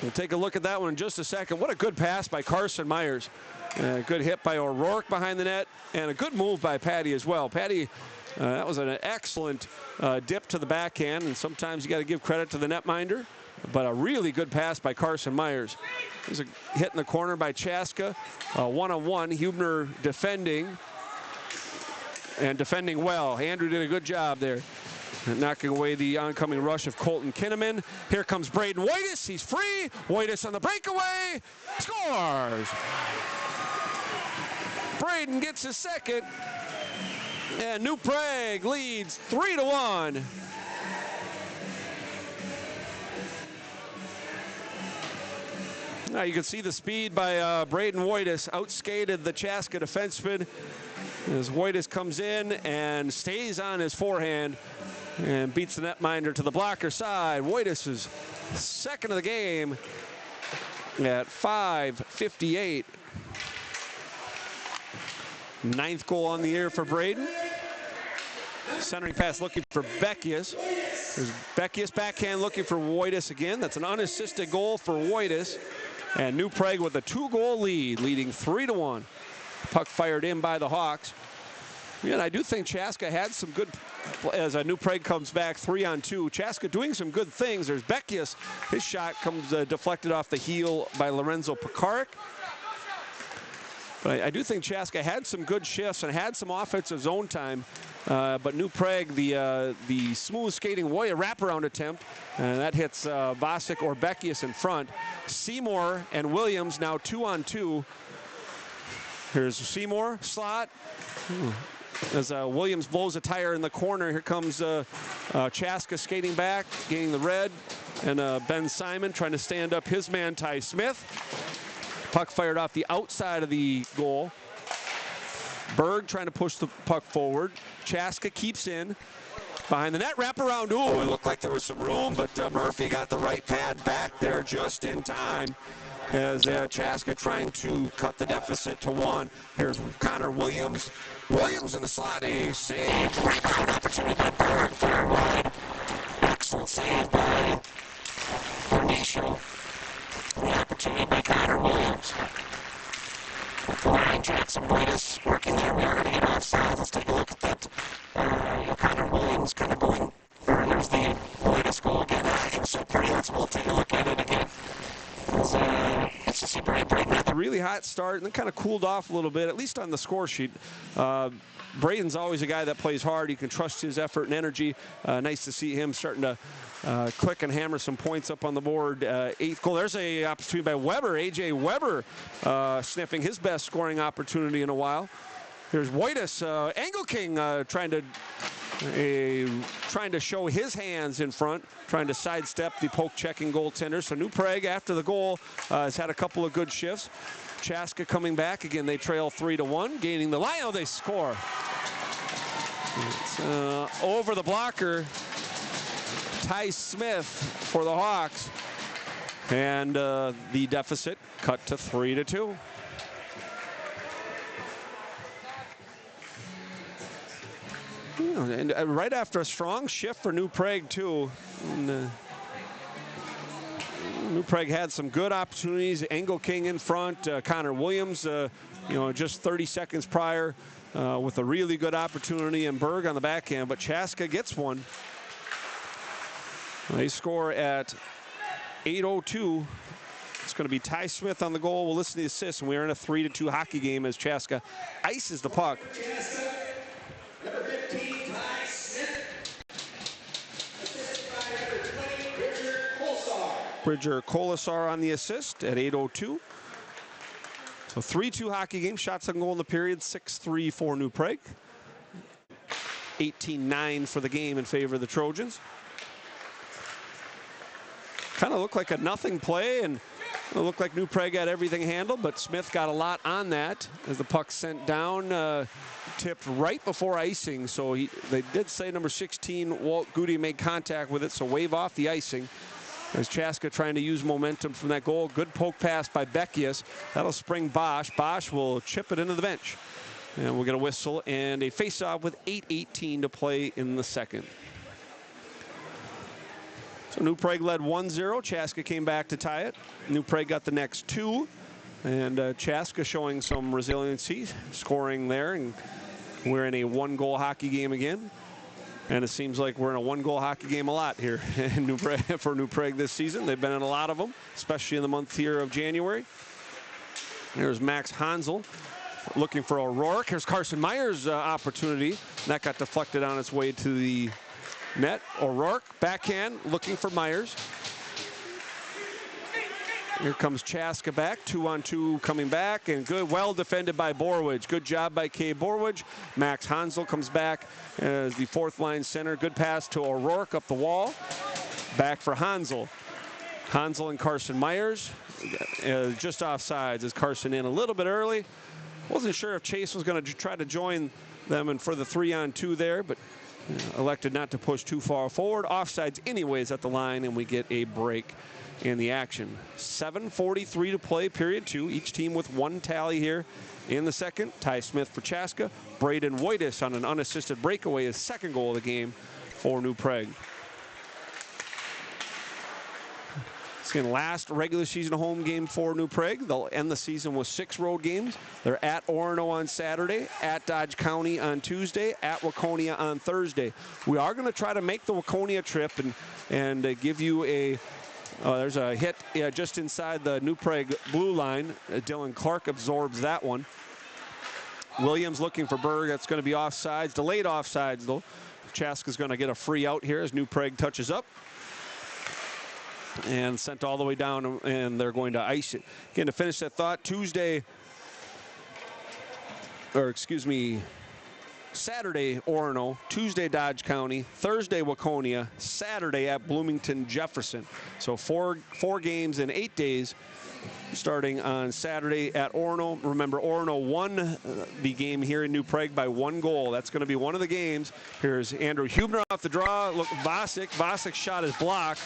We'll take a look at that one in just a second. What a good pass by Carson Myers. Good hit by O'Rourke behind the net, and a good move by Patty as well. Patty, that was an excellent dip to the backhand, and sometimes you got to give credit to the netminder. But a really good pass by Carson Myers. There's a hit in the corner by Chaska. 1-on-1. Hubner defending. And defending well. Andrew did a good job there. Knocking away the oncoming rush of Colton Kinnaman. Here comes Braden Waitis. He's free. Waitis on the breakaway. Scores! Braden gets his second. And New Prague leads 3-1. Now you can see the speed by Braden Waitis. Outskated the Chaska defenseman as Waitis comes in and stays on his forehand and beats the netminder to the blocker side. Waitis is second of the game at 5:58. Ninth goal on the year for Braden. Centering pass looking for Beckius. There's Beckius backhand looking for Waitis again. That's an unassisted goal for Waitis. And New Prague with a 2-goal lead, leading 3-1. Puck fired in by the Hawks. Yeah, and I do think Chaska had some good, as New Prague comes back 3-on-2. Chaska doing some good things. There's Beckius. His shot comes deflected off the heel by Lorenzo Pekarik. But I do think Chaska had some good shifts and had some offensive zone time. But New Prague, the smooth skating warrior wraparound attempt, and that hits Vasic or Beckius in front. Seymour and Williams now 2-on-2. Here's Seymour, slot. As Williams blows a tire in the corner, here comes Chaska skating back, gaining the red, and Ben Simon trying to stand up his man, Ty Smith. Puck fired off the outside of the goal. Berg trying to push the puck forward. Chaska keeps in. Behind the net, wrap around. Ooh, it looked like there was some room, but Murphy got the right pad back there just in time. As Chaska trying to cut the deficit to 1. Here's Connor Williams. Williams in the slot, a save. Rebound opportunity by Berg, far wide. Excellent save by Nischel. The opportunity by Connor Williams. Line Jackson Waitis working there. We already get offside. Let's take a look at that. Connor Williams kind of going very a really hot start and then kind of cooled off a little bit, at least on the score sheet. Braden's always a guy that plays hard. You can trust his effort and energy. Nice to see him starting to click and hammer some points up on the board. Eighth goal. There's a opportunity by Weber. A.J. Weber sniffing his best scoring opportunity in a while. Here's Wojtas, Angle King trying to show his hands in front, trying to sidestep the poke-checking goaltender. So New Prague, after the goal, has had a couple of good shifts. Chaska coming back. Again, they trail 3-1, gaining the line. Oh, they score. It's, over the blocker, Ty Smith for the Hawks. And the deficit cut to 3-2. And right after a strong shift for New Prague, too. And, New Prague had some good opportunities. Angle King in front. Connor Williams, just 30 seconds prior with a really good opportunity. And Berg on the backhand. But Chaska gets one. They score at 8:02. It's going to be Ty Smith on the goal. We'll listen to the assist. And we are in a 3-2 hockey game as Chaska ices the puck. Number 15, Ty Smith. Assisted by number 20, Bridger Kolsar. Bridger Kolsar on the assist at 8:02. So 3-2 hockey game. Shots on goal in the period. 6-3 for New Prague. 18-9 for the game in favor of the Trojans. Kind of looked like a nothing play, and it looked like New Prague had everything handled, but Smith got a lot on that as the puck sent down, tipped right before icing. So they did say number 16, Walt Goody, made contact with it, so wave off the icing. As Chaska trying to use momentum from that goal. Good poke pass by Beckius. That'll spring Bosch. Bosch will chip it into the bench. And we'll get a whistle and a face-off with 8:18 to play in the second. So New Prague led 1-0. Chaska came back to tie it. New Prague got the next two. And Chaska showing some resiliency, scoring there. And we're in a one-goal hockey game again. And it seems like we're in a one-goal hockey game a lot here in for New Prague this season. They've been in a lot of them, especially in the month here of January. There's Max Hansel looking for O'Rourke. Here's Carson Myers' opportunity. That got deflected on its way to the net. O'Rourke, backhand, looking for Myers. Here comes Chaska back, 2-on-2 coming back, and good, well defended by Borwidge. Good job by Kay Borwidge. Max Hansel comes back as the fourth line center. Good pass to O'Rourke up the wall. Back for Hansel. Hansel and Carson Myers just offsides as Carson in a little bit early. Wasn't sure if Chase was going to try to join them and for the 3-on-2 there, but elected not to push too far forward. Offsides anyways at the line, and we get a break in the action. 7:43 to play, period two. Each team with one tally here in the second. Ty Smith for Chaska. Braden Wojtas on an unassisted breakaway, his second goal of the game for New Prague. It's the last regular season home game for New Prague. They'll end the season with 6 road games. They're at Orono on Saturday, at Dodge County on Tuesday, at Waconia on Thursday. We are going to try to make the Waconia trip and give you a there's a hit just inside the New Prague blue line. Dylan Clark absorbs that one. Williams looking for Berg. That's going to be offsides. Delayed offsides, though. Chaska's going to get a free out here as New Prague touches up. And sent all the way down, and they're going to ice it. Again, to finish that thought, Saturday, Orono, Tuesday, Dodge County, Thursday, Waconia, Saturday at Bloomington, Jefferson. So four games in 8 days, starting on Saturday at Orono. Remember, Orono won the game here in New Prague by 1 goal. That's going to be one of the games. Here's Andrew Hubner off the draw. Look, Vasic's shot is blocked.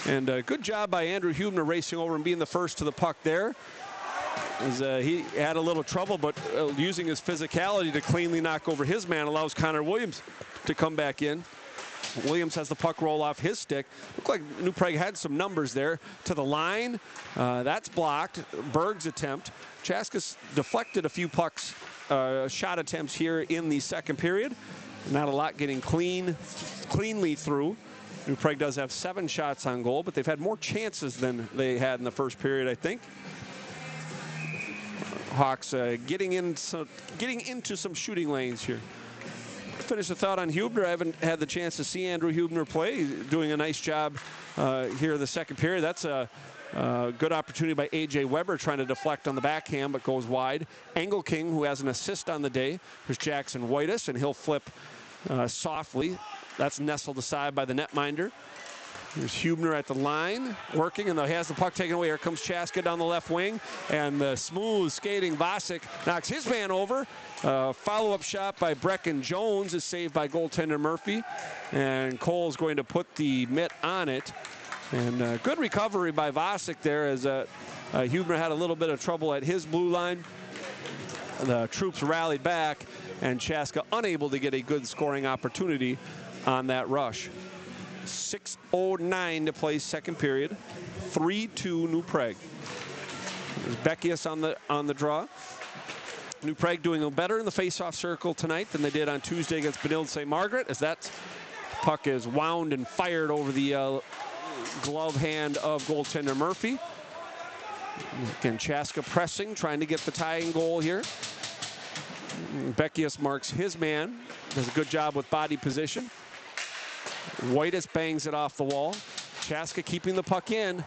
And good job by Andrew Hubner racing over and being the first to the puck there. As, he had a little trouble, but using his physicality to cleanly knock over his man allows Connor Williams to come back in. Williams has the puck roll off his stick. Looked like New Prague had some numbers there. To the line, that's blocked. Berg's attempt. Chaska's deflected a few pucks, shot attempts here in the second period. Not a lot getting cleanly through. New Prague does have 7 shots on goal, but they've had more chances than they had in the first period, I think. Hawks getting into some shooting lanes here. Finish the thought on Hubner. I haven't had the chance to see Andrew Hubner play. He's doing a nice job here in the second period. That's a good opportunity by A.J. Weber trying to deflect on the backhand, but goes wide. Engelking, who has an assist on the day. Here's Jackson Whitus, and he'll flip softly. That's nestled aside by the netminder. Here's Hubner at the line, working, and he has the puck taken away. Here comes Chaska down the left wing, and the smooth skating Vasic knocks his man over. Follow-up shot by Brecken Jones is saved by goaltender Murphy, and Cole's going to put the mitt on it. And good recovery by Vasic there as Hubner had a little bit of trouble at his blue line. The troops rallied back, and Chaska unable to get a good scoring opportunity on that rush. 6:09 to play second period. 3-2 New Prague. There's Beckius on the draw. New Prague doing a better in the face-off circle tonight than they did on Tuesday against Benilde St. Margaret, as that puck is wound and fired over the glove hand of goaltender Murphy. Again, Chaska pressing, trying to get the tying goal here. Beckius marks his man, does a good job with body position. Whitus bangs it off the wall. Chaska keeping the puck in.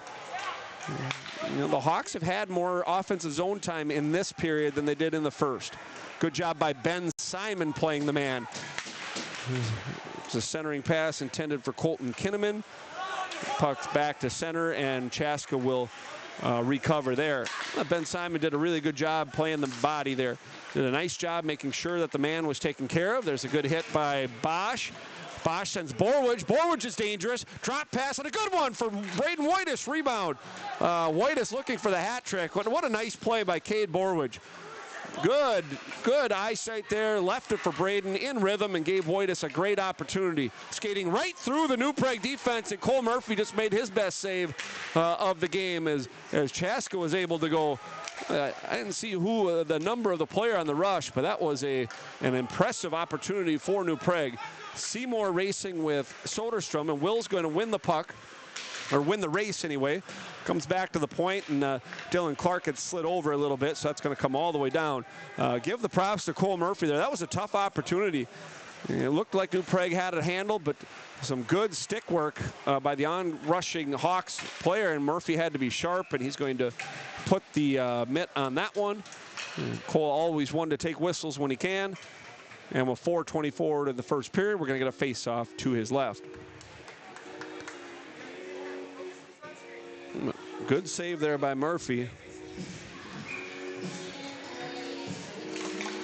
You know, the Hawks have had more offensive zone time in this period than they did in the first. Good job by Ben Simon playing the man. It's a centering pass intended for Colton Kinnaman. Puck's back to center, and Chaska will recover there. Ben Simon did a really good job playing the body there. Did a nice job making sure that the man was taken care of. There's a good hit by Bosch. Bosch sends Borwich. Borwich is dangerous. Drop pass and a good one for Braden Whitus. Rebound. Whitus looking for the hat trick. What a nice play by Cade Borwich. Good eyesight there. Left it for Braden in rhythm and gave Whitus a great opportunity. Skating right through the New Prague defense, and Cole Murphy just made his best save of the game as Chaska was able to go. I didn't see who the number of the player on the rush, but that was an impressive opportunity for New Prague. Seymour racing with Soderstrom, and Will's going to win the puck, or win the race anyway. Comes back to the point, and Dylan Clark had slid over a little bit, so that's going to come all the way down. Give the props to Cole Murphy there. That was a tough opportunity. It looked like New Prague had it handled, but some good stick work by the on-rushing Hawks player, and Murphy had to be sharp, and he's going to put the mitt on that one. And Cole always one to take whistles when he can. And with 4:24 to the first period, we're going to get a face-off to his left. Good save there by Murphy.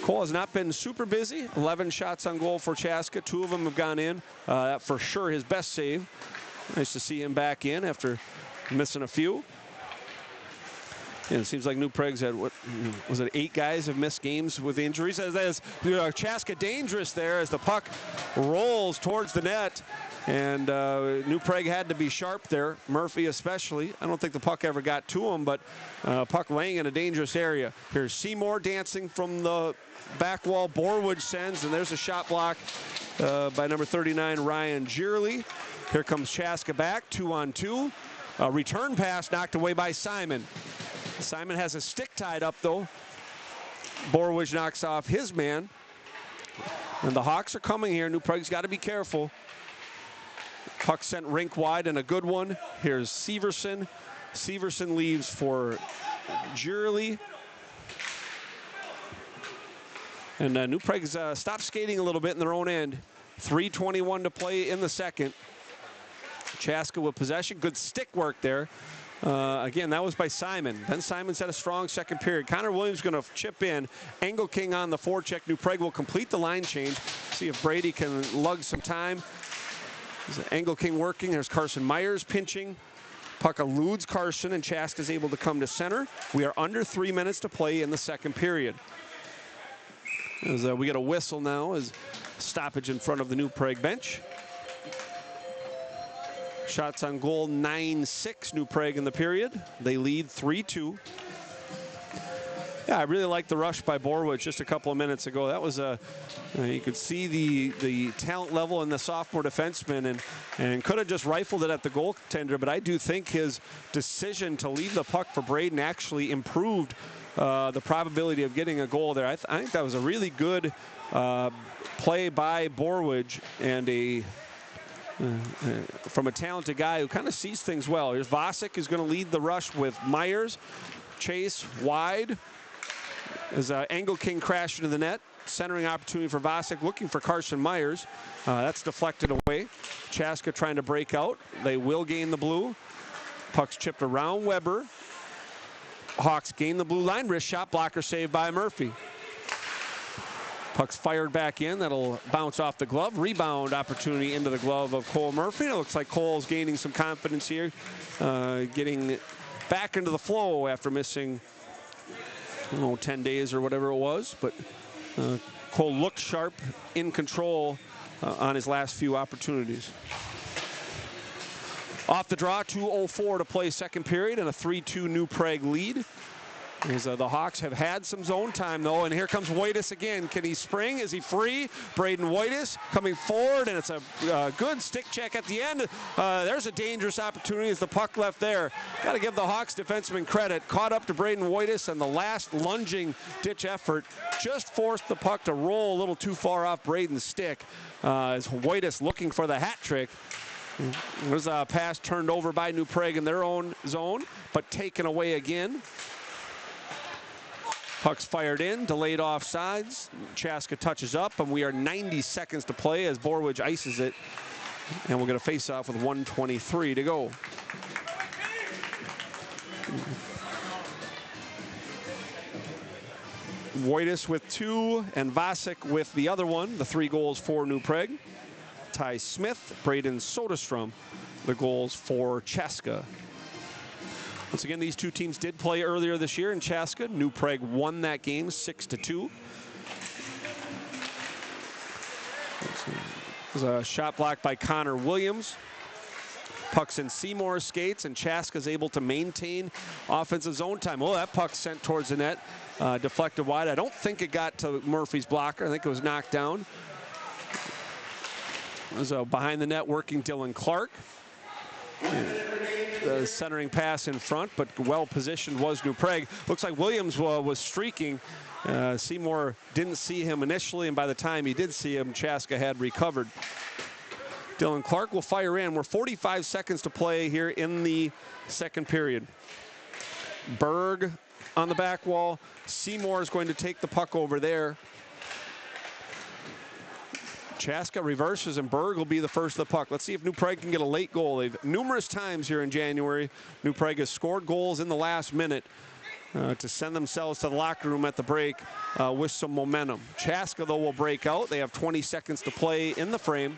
Cole has not been super busy. 11 shots on goal for Chaska. 2 of them have gone in. For sure his best save. Nice to see him back in after missing a few. And it seems like New Prague's had, what was it, 8 guys have missed games with injuries. As Chaska dangerous there as the puck rolls towards the net. And New Prague had to be sharp there, Murphy especially. I don't think the puck ever got to him, but puck laying in a dangerous area. Here's Seymour dancing from the back wall. Borwich sends, and there's a shot block by number 39, Ryan Gierley. Here comes Chaska back, 2-on-2. Return pass knocked away by Simon. Simon has a stick tied up, though. Borwich knocks off his man. And the Hawks are coming here. New Prague's got to be careful. Puck sent rink wide and a good one. Here's Severson. Severson leaves for Gierley. And New Prague's stopped skating a little bit in their own end. 3:21 to play in the second. Chaska with possession. Good stick work there. Again, that was by Simon. Ben Simon's had a strong second period. Connor Williams going to chip in. Engelking on the forecheck. New Prague will complete the line change. See if Brady can lug some time. Engelking working. There's Carson Myers pinching. Puck eludes Carson, and Chaska is able to come to center. We are under 3 minutes to play in the second period. As we get a whistle now as stoppage in front of the New Prague bench. Shots on goal, 9-6 New Prague in the period. They lead 3-2. Yeah, I really liked the rush by Borwich just a couple of minutes ago. That was you could see the talent level in the sophomore defenseman, and could have just rifled it at the goaltender, but I do think his decision to leave the puck for Braden actually improved the probability of getting a goal there. I think that was a really good play by Borwidge, and from a talented guy who kind of sees things well. Here's Vasic is going to lead the rush with Myers. Chase wide as Angle King crashed into the net. Centering opportunity for Vasic, looking for Carson Myers. That's deflected away. Chaska trying to break out. They will gain the blue. Puck's chipped around Weber. Hawks gain the blue line. Wrist shot, blocker saved by Murphy. Puck's fired back in. That'll bounce off the glove. Rebound opportunity into the glove of Cole Murphy. It looks like Cole's gaining some confidence here. Getting back into the flow after missing 10 days or whatever it was. But Cole looked sharp, in control on his last few opportunities. Off the draw, 2:04 to play second period, and a 3-2 New Prague lead. As the Hawks have had some zone time, though, and here comes Waitis again. Can he spring? Is he free? Braden Waitis coming forward, and it's a good stick check at the end. There's a dangerous opportunity as the puck left there. Got to give the Hawks defenseman credit. Caught up to Braden Waitis, and the last lunging ditch effort just forced the puck to roll a little too far off Braden's stick. As Waitis looking for the hat trick. There's a pass turned over by New Prague in their own zone, but taken away again. Puck's fired in, delayed offsides. Chaska touches up, and we are 90 seconds to play as Borwidge ices it. And we'll get a face-off with 1:23 to go. Waitis with 2, and Vasic with the other one. The 3 goals for New Prague. Ty Smith, Braden Soderstrom, the goals for Chaska. Once again, these two teams did play earlier this year in Chaska. New Prague won that game 6-2. There's a shot blocked by Connor Williams. Puck's in Seymour's skates, and Chaska's able to maintain offensive zone time. Oh, that puck sent towards the net, deflected wide. I don't think it got to Murphy's blocker. I think it was knocked down. There's a behind the net working Dylan Clark. The centering pass in front, but well positioned was New Prague. Looks like Williams was streaking. Seymour didn't see him initially, and by the time he did see him, Chaska had recovered. Dylan Clark will fire in. We're 45 seconds to play here in the second period. Berg on the back wall. Seymour is going to take the puck over there. Chaska reverses, and Berg will be the first of the puck. Let's see if New Prague can get a late goal. They've numerous times here in January, New Prague has scored goals in the last minute to send themselves to the locker room at the break with some momentum. Chaska, though, will break out. They have 20 seconds to play in the frame.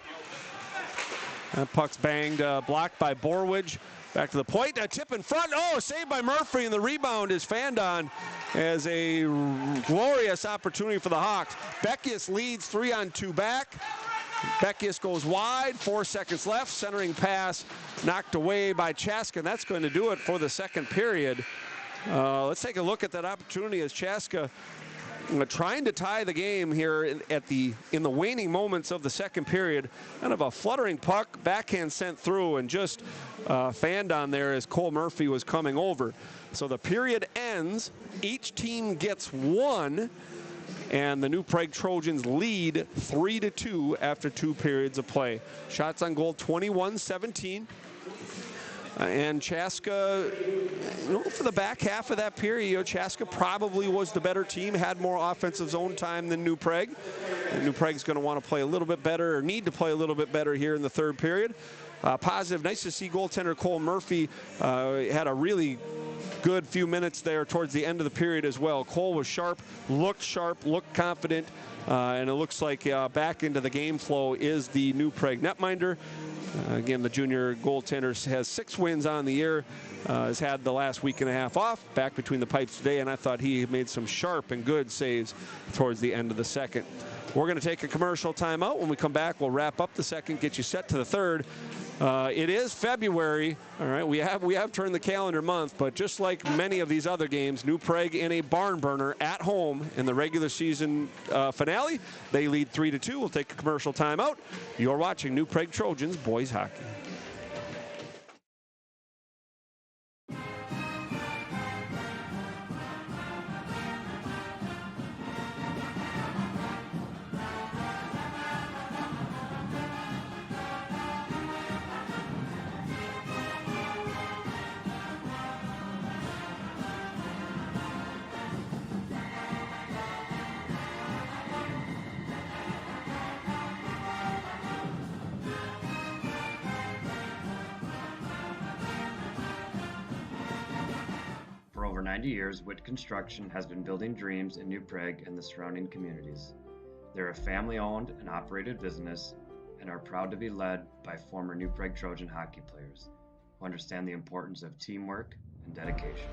That puck's banged, blocked by Borwidge. Back to the point, a tip in front. Oh, saved by Murphy, and the rebound is fanned on as a glorious opportunity for the Hawks. Beckius leads 3-on-2 back. Beckius goes wide, 4 seconds left. Centering pass knocked away by Chaska, and that's going to do it for the second period. Let's take a look at that opportunity as Chaska trying to tie the game here in the waning moments of the second period. Kind of a fluttering puck, backhand sent through, and just fanned on there as Cole Murphy was coming over. So the period ends, each team gets 1, and the New Prague Trojans lead 3-2 after 2 periods of play. Shots on goal 21-17. And Chaska, for the back half of that period, Chaska probably was the better team, had more offensive zone time than New Prague. And New Prague's going to want to play a little bit better, or need to play a little bit better here in the third period. Positive, nice to see goaltender Cole Murphy had a really good few minutes there towards the end of the period as well. Cole was sharp, looked confident, and it looks like back into the game flow is the New Prague netminder. Again, the junior goaltender has 6 wins on the year, has had the last week and a half off, back between the pipes today, and I thought he made some sharp and good saves towards the end of the second. We're going to take a commercial timeout. When we come back, we'll wrap up the second, get you set to the third. It is February. All right, we have turned the calendar month, but just like many of these other games, New Prague in a barn burner at home in the regular season finale. They lead 3-2. We'll take a commercial timeout. You're watching New Prague Trojans boys hockey. 90 years, Witt Construction has been building dreams in New Prague and the surrounding communities. They're a family-owned and operated business and are proud to be led by former New Prague Trojan hockey players who understand the importance of teamwork and dedication.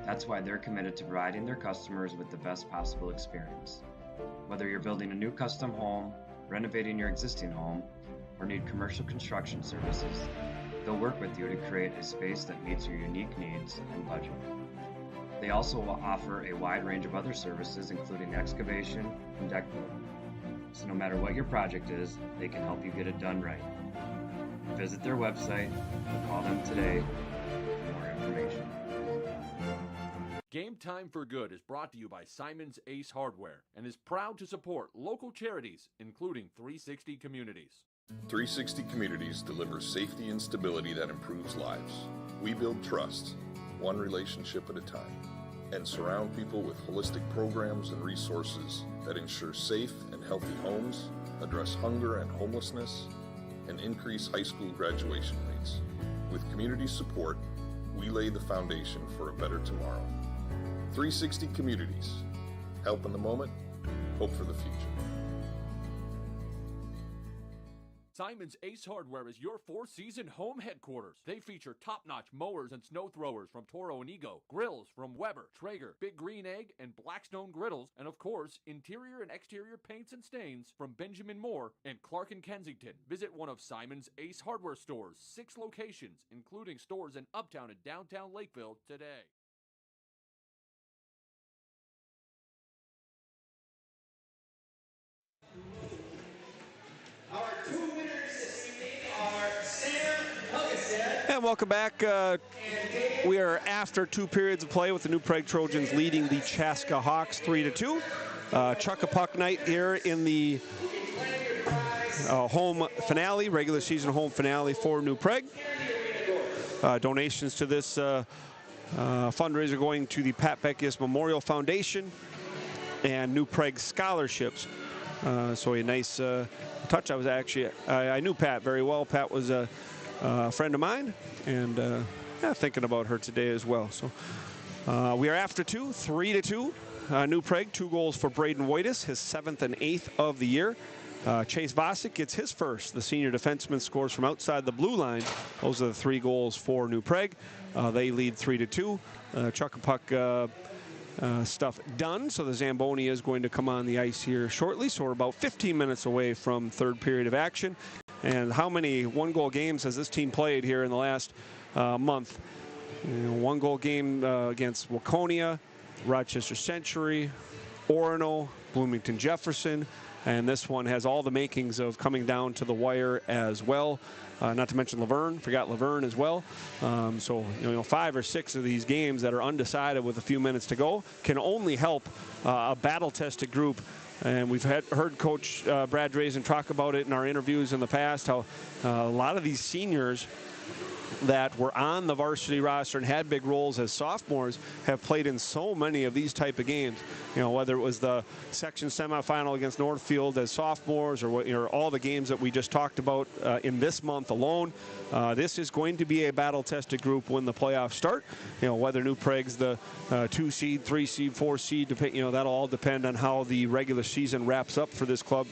That's why they're committed to providing their customers with the best possible experience. Whether you're building a new custom home, renovating your existing home, or need commercial construction services, they'll work with you to create a space that meets your unique needs and budget. They also offer a wide range of other services, including excavation and deck building. So no matter what your project is, they can help you get it done right. Visit their website or call them today for more information. Game Time for Good is brought to you by Simon's Ace Hardware and is proud to support local charities, including 360 Communities. 360 Communities delivers safety and stability that improves lives. We build trust, one relationship at a time, and surround people with holistic programs and resources that ensure safe and healthy homes, address hunger and homelessness, and increase high school graduation rates. With community support, we lay the foundation for a better tomorrow. 360 Communities. Help in the moment, hope for the future. Simon's Ace Hardware is your four-season home headquarters. They feature top-notch mowers and snow throwers from Toro and Ego, grills from Weber, Traeger, Big Green Egg, and Blackstone griddles, and of course, interior and exterior paints and stains from Benjamin Moore and Clark and Kensington. Visit one of Simon's Ace Hardware stores, 6 locations, including stores in Uptown and downtown Lakeville today. Our 2 winners this evening are Sam Hugestead. And welcome back. We are after 2 periods of play with the New Prague Trojans leading the Chaska Hawks 3-2. Chuck a puck night here in the home finale, regular season home finale for New Prague. Donations to this fundraiser going to the Pat Beckius Memorial Foundation and New Prague Scholarships. So a nice touch. I knew Pat very well. Pat was a friend of mine, and thinking about her today as well. So we are after 2, 3-2. New Prague, 2 goals for Braden Wojtas, his 7th and 8th of the year. Chase Vosick gets his first. The senior defenseman scores from outside the blue line. Those are the 3 goals for New Prague. They lead 3-2. Chuck and puck stuff done. So the Zamboni is going to come on the ice here shortly. So we're about 15 minutes away from third period of action. And how many 1-goal games has this team played here in the last month? 1-goal game against Waconia, Rochester Century, Orono, Bloomington Jefferson. And this one has all the makings of coming down to the wire as well. Not to mention Laverne. Forgot Laverne as well. So 5 or 6 of these games that are undecided with a few minutes to go can only help a battle-tested group. And we've heard Coach Brad Drazen talk about it in our interviews in the past, how a lot of these seniors that were on the varsity roster and had big roles as sophomores have played in so many of these type of games. Whether it was the section semifinal against Northfield as sophomores or all the games that we just talked about in this month alone. This is going to be a battle-tested group when the playoffs start. Whether New Prague's the 2 seed, 3 seed, 4 seed, that'll all depend on how the regular season wraps up for this club.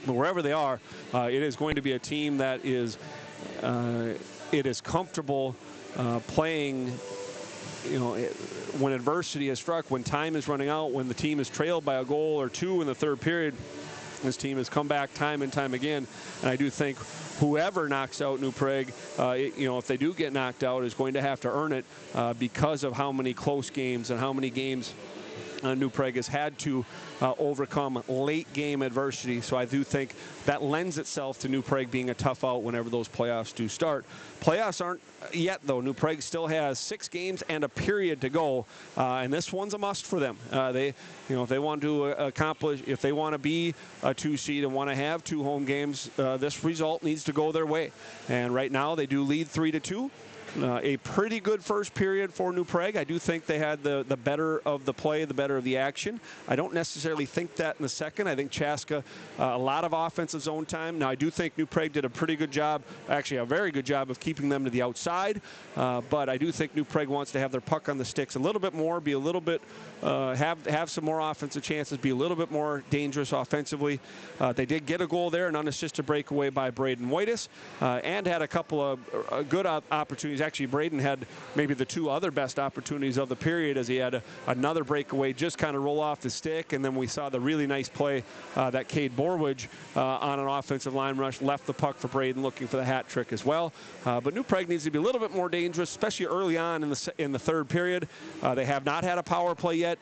But wherever they are, it is going to be a team that is it is comfortable playing, when adversity has struck, when time is running out, when the team is trailed by a goal or 2 in the third period. This team has come back time and time again, and I do think whoever knocks out New Prague, if they do get knocked out, is going to have to earn it because of how many close games and how many games New Prague has had to overcome late game adversity. So I do think that lends itself to New Prague being a tough out whenever those playoffs do start. Playoffs aren't yet, though. New Prague still has 6 games and a period to go, and this one's a must for them. If they want to accomplish, if they want to be a 2 seed and want to have 2 home games, this result needs to go their way. And right now they do lead 3-2. A pretty good first period for New Prague. I do think they had the better of the play, the better of the action. I don't necessarily think that in the second. I think Chaska, a lot of offensive zone time. Now, I do think New Prague did a pretty good job, actually a very good job of keeping them to the outside. But I do think New Prague wants to have their puck on the sticks a little bit more, be a little bit, have some more offensive chances, be a little bit more dangerous offensively. They did get a goal there, an unassisted breakaway by Braden Whitus, and had a couple of good opportunities. Actually, Braden had maybe the two other best opportunities of the period, as he had another breakaway just kind of roll off the stick, and then we saw the really nice play that Cade Borwidge on an offensive line rush left the puck for Braden, looking for the hat trick as well. But New Prague needs to be a little bit more dangerous, especially early on in the third period. They have not had a power play yet.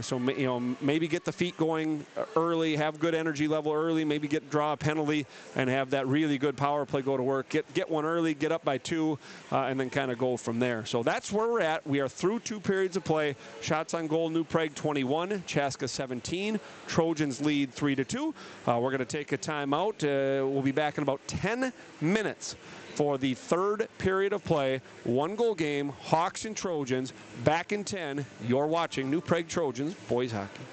So maybe get the feet going early, have good energy level early, maybe draw a penalty and have that really good power play go to work. Get one early, get up by 2, and then kind of go from there. So that's where we're at. We are through 2 periods of play. Shots on goal, New Prague 21, Chaska 17. Trojans lead 3-2. We're going to take a timeout. We'll be back in about 10 minutes for the third period of play. 1-goal game, Hawks and Trojans, back in 10. You're watching New Prague Trojans boys hockey.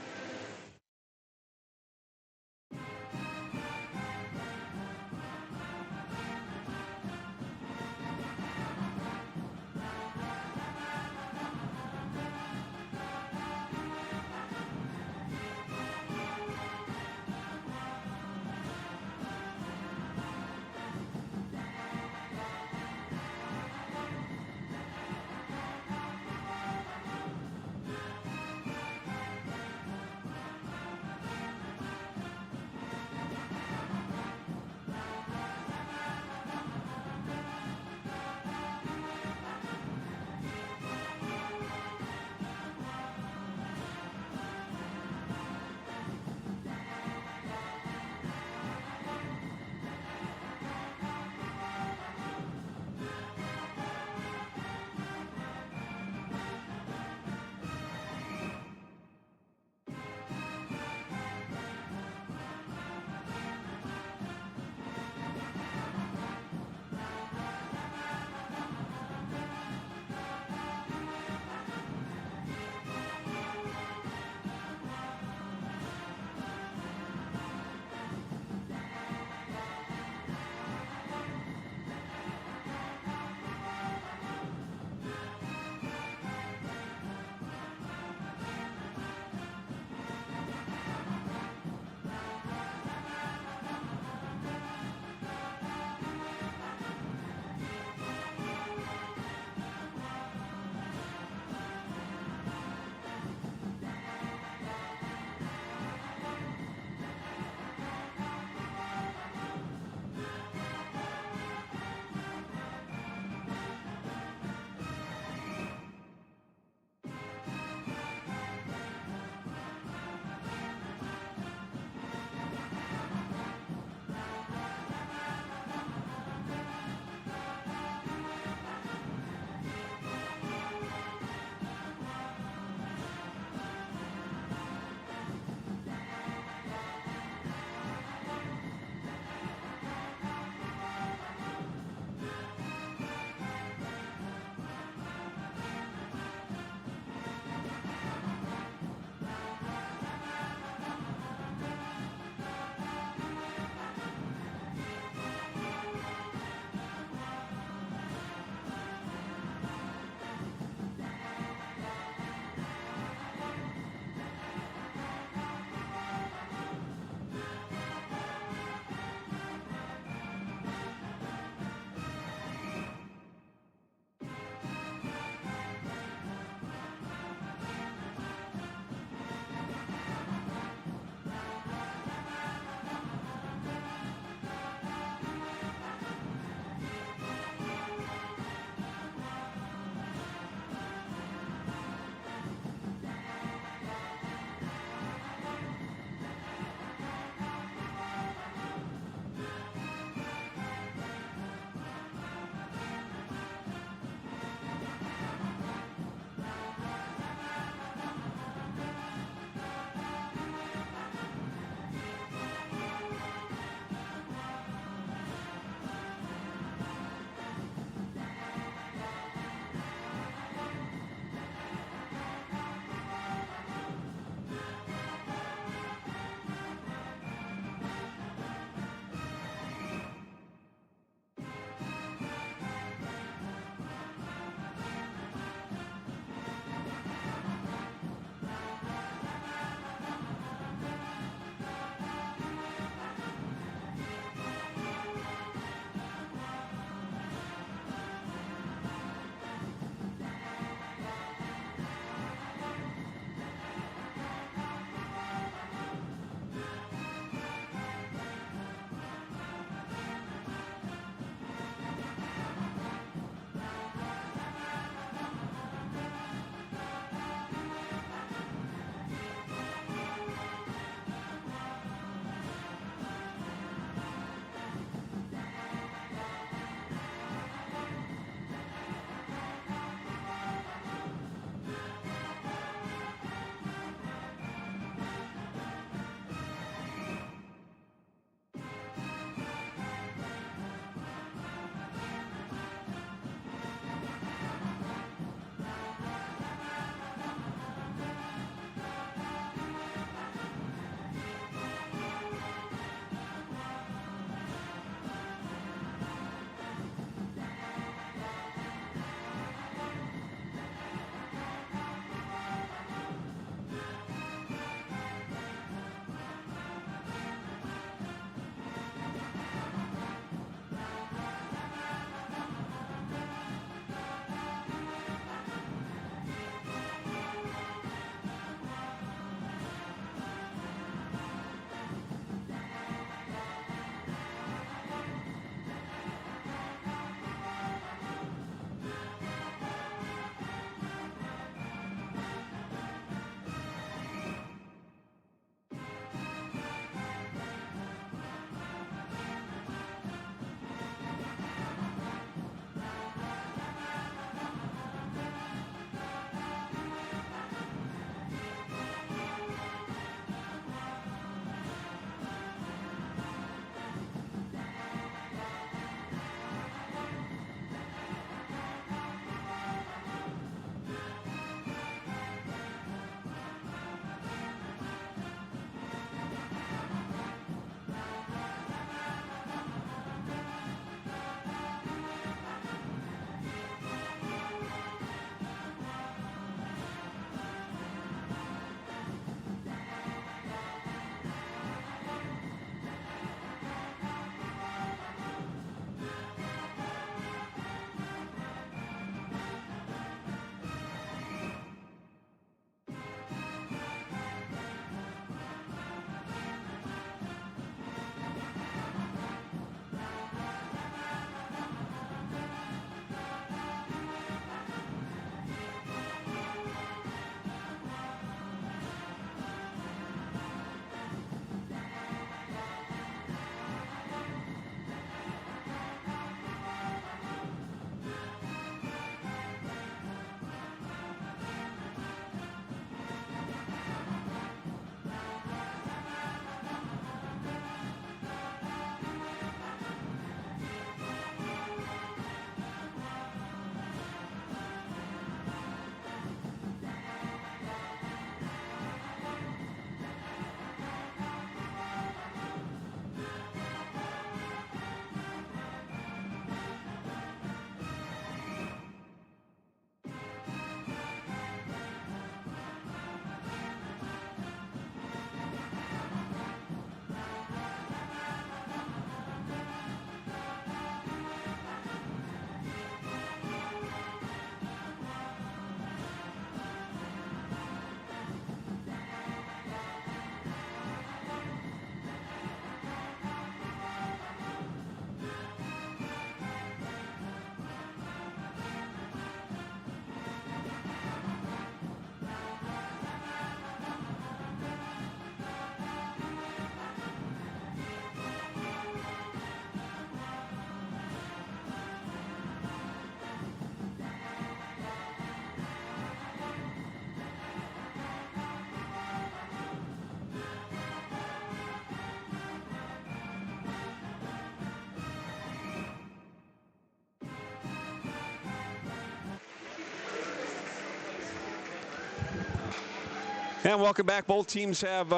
And welcome back. Both teams have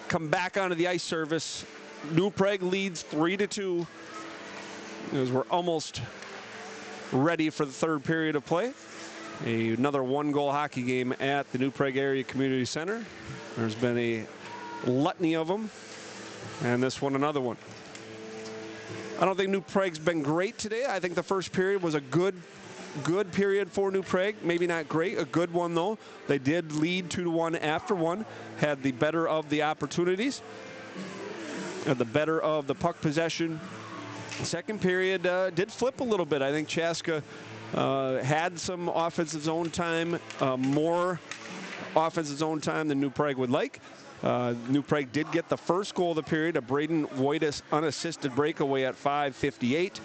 come back onto the ice surface. New Prague leads 3-2 as we're almost ready for the third period of play. Another one-goal hockey game at the New Prague Area Community Center. There's been a litany of them, and this one another one. I don't think New Prague's been great today. I think the first period was a good period for New Prague. Maybe not great, a good one though. They did lead 2-1 after one, had the better of the opportunities, had the better of the puck possession. Second period did flip a little bit. I think Chaska had some offensive zone time, more offensive zone time than New Prague would like. New Prague did get the first goal of the period, a Braden Wojtas unassisted breakaway at 5:58.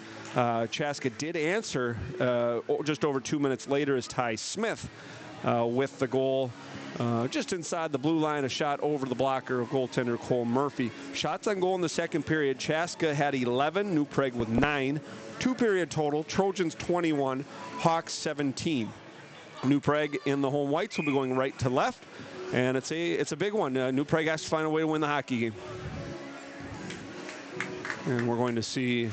Chaska did answer just over 2 minutes later as Ty Smith with the goal just inside the blue line, a shot over the blocker of goaltender Cole Murphy. Shots on goal in the second period. Chaska had 11, New Prague with 9. Two-period total, Trojans 21, Hawks 17. New Prague in the home whites will be going right to left, and it's a big one. New Prague has to find a way to win the hockey game. And we're going to see,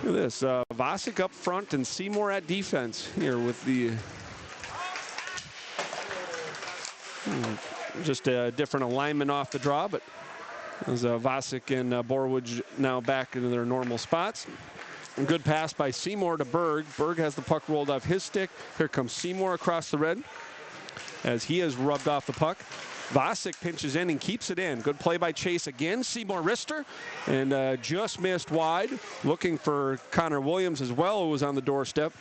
look at this, Vasic up front and Seymour at defense here with the just a different alignment off the draw, but as Vasic and Borowicz now back into their normal spots. A good pass by Seymour to Berg. Berg has the puck rolled off his stick. Here comes Seymour across the red as he has rubbed off the puck. Vasic pinches in and keeps it in. Good play by Chase again. Seymour wrister and just missed wide. Looking for Connor Williams as well, who was on the doorstep.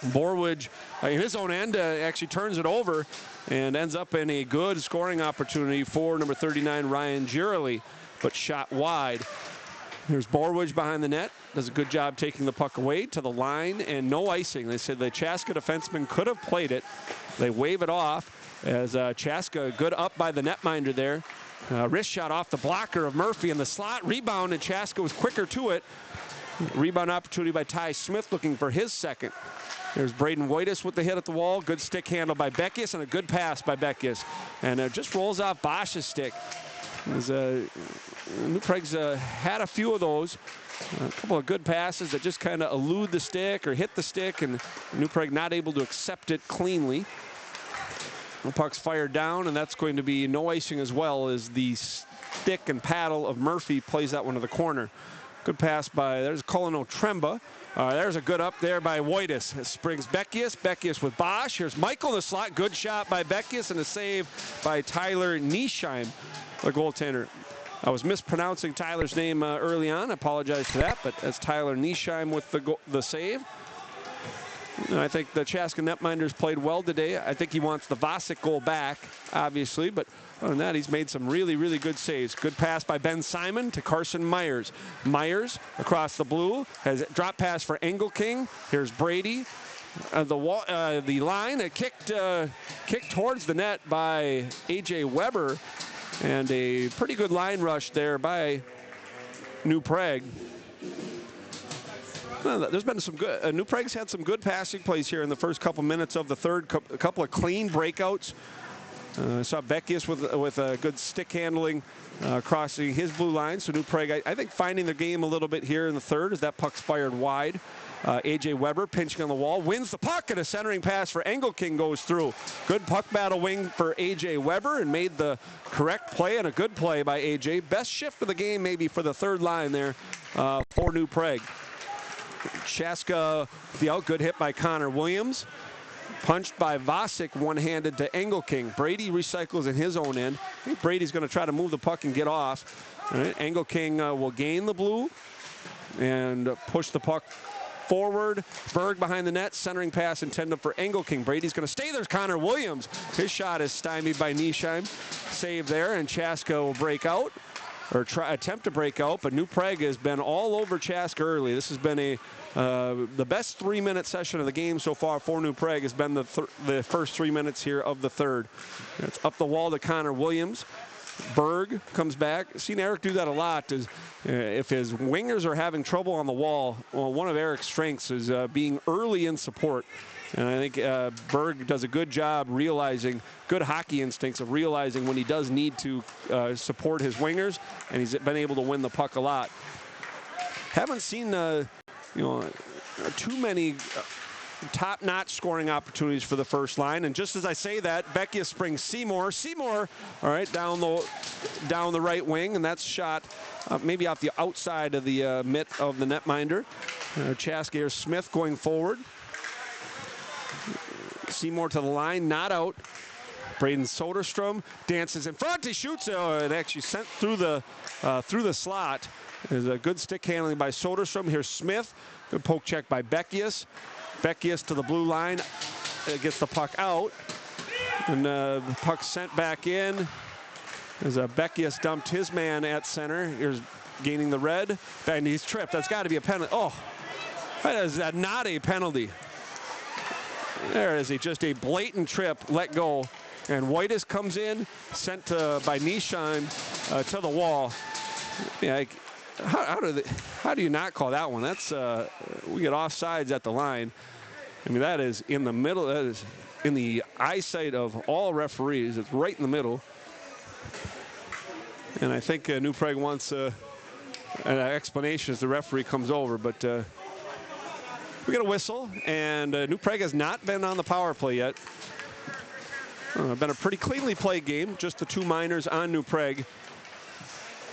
Borowicz in his own end actually turns it over and ends up in a good scoring opportunity for number 39 Ryan Girardi, but shot wide. Here's Borowicz behind the net, does a good job taking the puck away to the line, and no icing. They said the Chaska defenseman could have played it. They wave it off as Chaska good up by the netminder there. Wrist shot off the blocker of Murphy in the slot, rebound, and Chaska was quicker to it. Rebound opportunity by Ty Smith looking for his second. There's Braden Wojtas with the hit at the wall. Good stick handle by Beckius and a good pass by Beckius. And it just rolls off Bosch's stick. New Prague's had a few of those. A couple of good passes that just kind of elude the stick or hit the stick, and New Prague not able to accept it cleanly. The puck's fired down, and that's going to be no icing as well as the stick and paddle of Murphy plays that one to the corner. Good pass by, there's Cullen O'Tremba. There's a good up there by Wojtas. It springs Beckius. Beckius with Bosch. Here's Michael in the slot. Good shot by Beckius and a save by Tyler Nieschheim, the goaltender. I was mispronouncing Tyler's name early on. I apologize for that, but that's Tyler Nieschheim with the save. And I think the Chaska netminders played well today. I think he wants the Vasic goal back, obviously, but other than that, he's made some really, really good saves. Good pass by Ben Simon to Carson Myers. Myers across the blue has a drop pass for Engelking. Here's Brady. The line kicked towards the net by A.J. Weber, and a pretty good line rush there by New Prague. There's been some good. New Prague's had some good passing plays here in the first couple minutes of the third. A couple of clean breakouts. Saw Beckius with a good stick handling crossing his blue line. So New Prague, I think, finding the game a little bit here in the third as that puck's fired wide. A.J. Weber pinching on the wall, wins the puck, and a centering pass for Engelking goes through. Good puck battle wing for A.J. Weber and made the correct play, and a good play by A.J. Best shift of the game maybe for the third line there for New Prague. Chaska, the good hit by Connor Williams. Punched by Vasic, one-handed to Engelking. Brady recycles in his own end. I think Brady's going to try to move the puck and get off. All right, Engelking will gain the blue and push the puck forward. Berg behind the net, centering pass intended for Engelking. Brady's going to stay. There's Connor Williams. His shot is stymied by Nieschheim. Save there, and Chaska will break out, or attempt to break out, but New Prague has been all over Chaska early. This has been the best 3-minute session of the game so far for New Prague has been the first 3 minutes here of the third. It's up the wall to Connor Williams. Berg comes back. Seen Eric do that a lot. If his wingers are having trouble on the wall, well, one of Eric's strengths is being early in support. And I think Berg does a good job realizing, good hockey instincts of realizing when he does need to support his wingers, and he's been able to win the puck a lot. Haven't seen, too many top-notch scoring opportunities for the first line. And just as I say that, Beckius springs Seymour. Seymour, all right, down the right wing, and that's shot maybe off the outside of the mitt of the netminder. Chaska here, Smith going forward. Seymour to the line, not out. Braden Soderstrom dances in front. He shoots. It actually sent through the slot. There's a good stick handling by Soderstrom. Here's Smith. Good poke check by Beckius. Beckius to the blue line. Gets the puck out. And the puck sent back in. As Beckius dumped his man at center. Here's gaining the red. And he's tripped. That's got to be a penalty. Oh, that is not a penalty. There is just a blatant trip, let go. And Whitus comes in, sent by Nishan to the wall. Yeah, how do you not call that one? That's we get offsides at the line. I mean, that is in the middle. That is in the eyesight of all referees. It's right in the middle. And I think New Prague wants an explanation as the referee comes over, but we get a whistle, and New Prague has not been on the power play yet. Been a pretty cleanly played game, just the two minors on New Prague.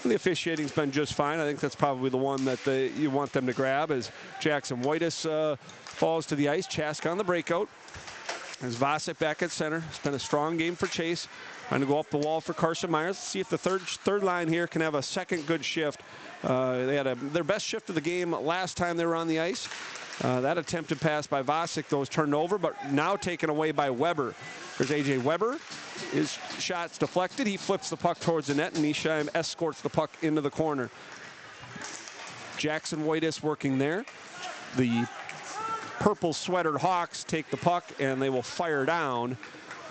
The officiating's been just fine. I think that's probably the one that you want them to grab as Jackson Whitus falls to the ice. Chaska on the breakout. There's Vasek back at center. It's been a strong game for Chase. Trying to go up the wall for Carson Myers. Let's see if the third line here can have a second good shift. They had their best shift of the game last time they were on the ice. That attempted pass by Vasek, though, was turned over, but now taken away by Weber. There's A.J. Weber. His shot's deflected. He flips the puck towards the net, and Nisheim escorts the puck into the corner. Jackson Whitus working there. The purple sweatered Hawks take the puck, and they will fire down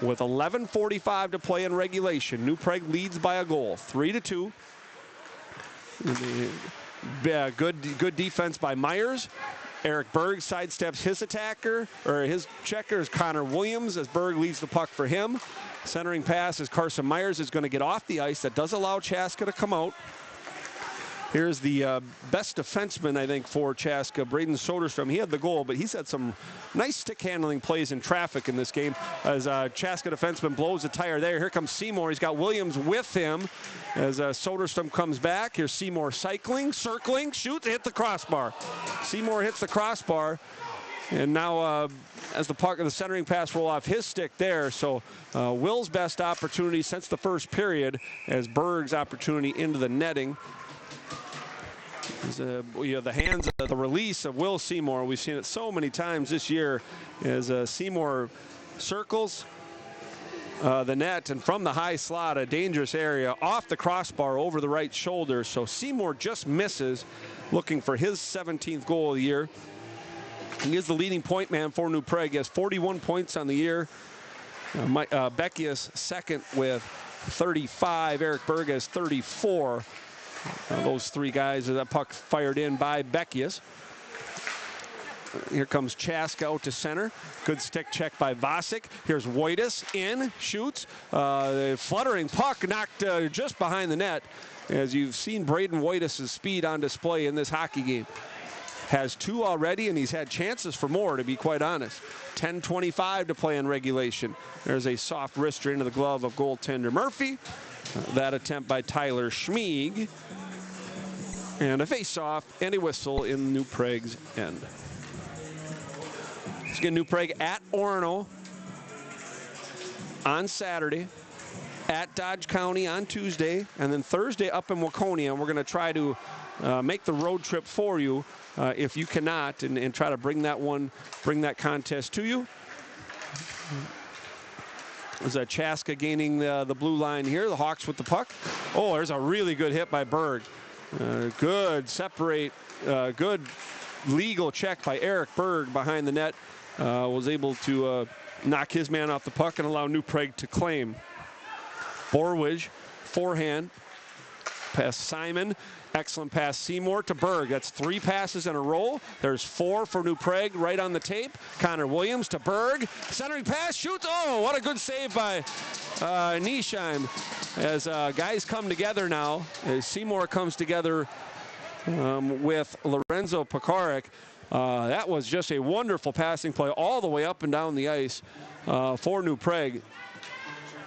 with 11:45 to play in regulation. New Prague leads by a goal, 3-2. Good defense by Myers. Eric Berg sidesteps his attacker, or his checker is Connor Williams as Berg leads the puck for him. Centering pass as Carson Myers is going to get off the ice. That does allow Chaska to come out. Here's the best defenseman, I think, for Chaska, Braden Soderstrom. He had the goal, but he's had some nice stick handling plays in traffic in this game as Chaska defenseman blows a tire there. Here comes Seymour. He's got Williams with him as Soderstrom comes back. Here's Seymour circling, shoots, hit the crossbar. Seymour hits the crossbar. And now as the centering pass roll off his stick there. So Will's best opportunity since the first period as Berg's opportunity into the netting. The hands of the release of Will Seymour. We've seen it so many times this year as Seymour circles the net, and from the high slot, a dangerous area off the crossbar over the right shoulder. So Seymour just misses, looking for his 17th goal of the year. He is the leading point man for New Prague. He has 41 points on the year. Beckius second with 35. Eric Berg has 34. Those three guys, that puck fired in by Beckius. Here comes Chaska out to center. Good stick check by Vasek. Here's Whitus in, shoots. Fluttering puck knocked just behind the net. As you've seen Braden Whitus' speed on display in this hockey game. Has two already, and he's had chances for more, to be quite honest. 10:25 to play in regulation. There's a soft wrister into the glove of goaltender Murphy. That attempt by Tyler Schmieg. And a face-off and a whistle in New Prague's end. Let's get New Prague at Orono on Saturday, at Dodge County on Tuesday, and then Thursday up in Waconia. And we're going to try to make the road trip for you if you cannot, and try to bring that contest to you. There's Chaska gaining the blue line here. The Hawks with the puck. Oh, there's a really good hit by Berg. Good legal check by Eric Berg behind the net. Was able to knock his man off the puck and allow New Prague to claim. Borwij, forehand. Pass Simon. Excellent pass Seymour to Berg. That's 3 passes in a row. There's 4 for New Prague right on the tape. Connor Williams to Berg. Centering pass, shoots. Oh, what a good save by Nisheim. As guys come together now, as Seymour comes together with Lorenzo Pekarik. That was just a wonderful passing play all the way up and down the ice for New Prague.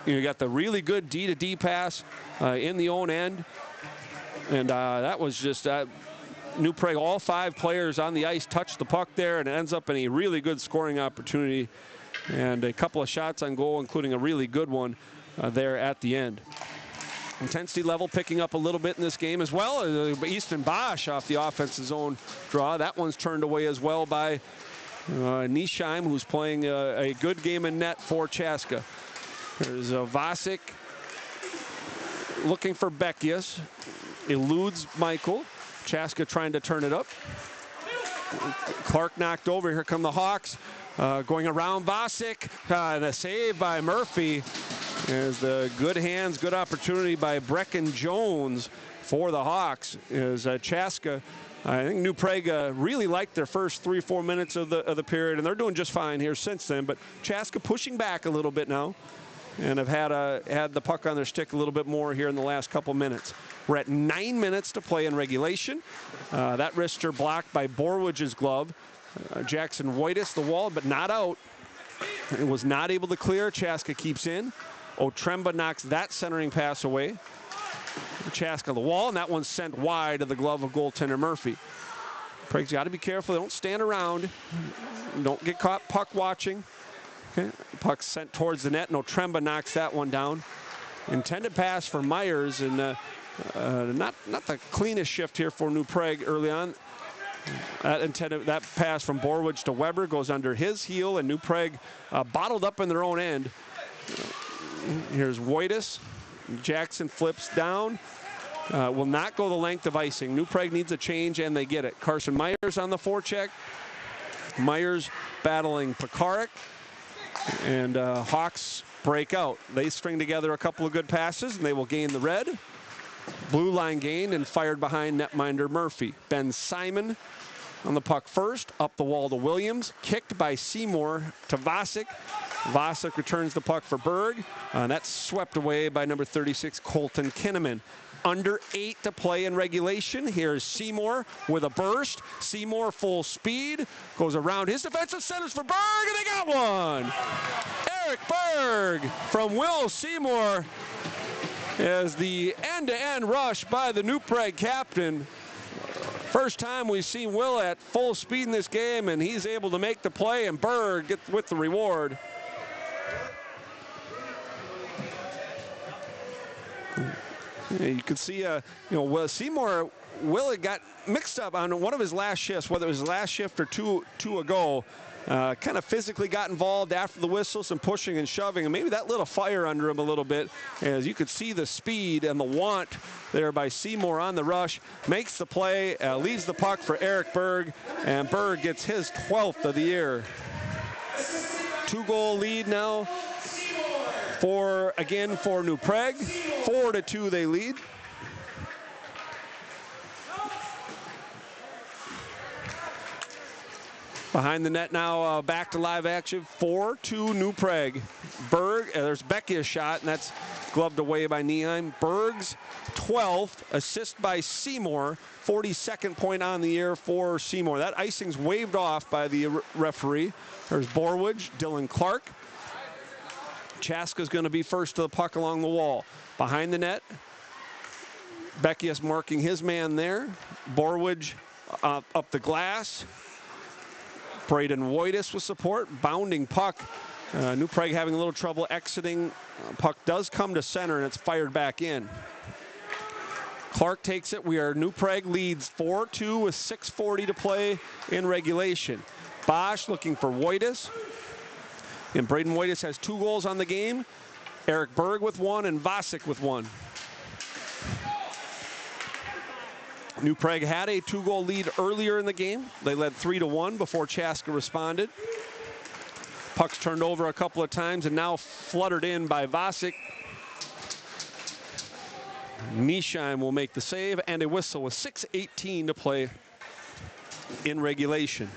You got the really good D-to-D pass in the own end. And that was just New Prague, all 5 players on the ice touched the puck there, and it ends up in a really good scoring opportunity and a couple of shots on goal, including a really good one there at the end. Intensity level picking up a little bit in this game as well. Easton Bosch off the offensive zone draw. That one's turned away as well by Nisheim, who's playing a good game in net for Chaska. There's Vasic looking for Beckius. Eludes Michael. Chaska trying to turn it up. Clark knocked over. Here come the Hawks. Going around Vasic. And a save by Murphy. There's the good hands, good opportunity by Brecken Jones for the Hawks. Is Chaska. I think New Prague really liked their first 3-4 minutes of the period, and they're doing just fine here since then. But Chaska pushing back a little bit now, and have had the puck on their stick a little bit more here in the last couple minutes. We're at 9 minutes to play in regulation. That wrister blocked by Borwich's glove. Jackson Whitus the wall, but not out. It was not able to clear. Chaska keeps in. Otremba knocks that centering pass away. Chaska the wall, and that one's sent wide of the glove of goaltender Murphy. Prague's got to be careful. They don't stand around. Don't get caught puck watching. Okay. Puck sent towards the net. Otremba knocks that one down. Intended pass for Myers, and not the cleanest shift here for New Prague early on. That pass from Borwich to Weber goes under his heel, and New Prague bottled up in their own end. Here's Whitus. Jackson flips down. Will not go the length of icing. New Prague needs a change, and they get it. Carson Myers on the forecheck. Myers battling Pekarik. And Hawks break out. They string together a couple of good passes, and they will gain the red. Blue line gained and fired behind netminder Murphy. Ben Simon on the puck first. Up the wall to Williams. Kicked by Seymour to Vasic. Vasic returns the puck for Berg. That's swept away by number 36, Colton Kinnaman. Under 8 to play in regulation. Here's Seymour with a burst. Seymour full speed. Goes around his defensive centers for Berg, and they got one! Eric Berg from Will Seymour as the end-to-end rush by the New Prague captain. First time we've seen Will at full speed in this game, and he's able to make the play, and Berg gets with the reward. You can see, Seymour, Will had got mixed up on one of his last shifts, whether it was his last shift or two ago. Kind of physically got involved after the whistle, some pushing and shoving, and maybe that lit a fire under him a little bit. As you could see the speed and the want there by Seymour on the rush. Makes the play, leaves the puck for Eric Berg, and Berg gets his 12th of the year. 2-goal lead now for New Prague. 4-2 they lead. Behind the net now, back to live action. 4-2 New Prague. Berg, there's Beckia's shot, and that's gloved away by Nieheim. Berg's 12th, assist by Seymour. 42nd point on the year for Seymour. That icing's waved off by the referee. There's Borwich, Dylan Clark. Chaska's going to be first to the puck along the wall. Behind the net, Beckius marking his man there. Borwich up the glass. Braden Whitus with support. Bounding puck. New Prague having a little trouble exiting. Puck does come to center, and it's fired back in. Clark takes it. New Prague leads 4-2 with 6:40 to play in regulation. Bosch looking for Whitus. And Braden Whitus has 2 goals on the game. Eric Berg with 1 and Vasic with 1. New Prague had a 2-goal lead earlier in the game. They led 3-1 before Chaska responded. Puck's turned over a couple of times and now fluttered in by Vasic. Meesheim will make the save, and a whistle with 6:18 to play in regulation.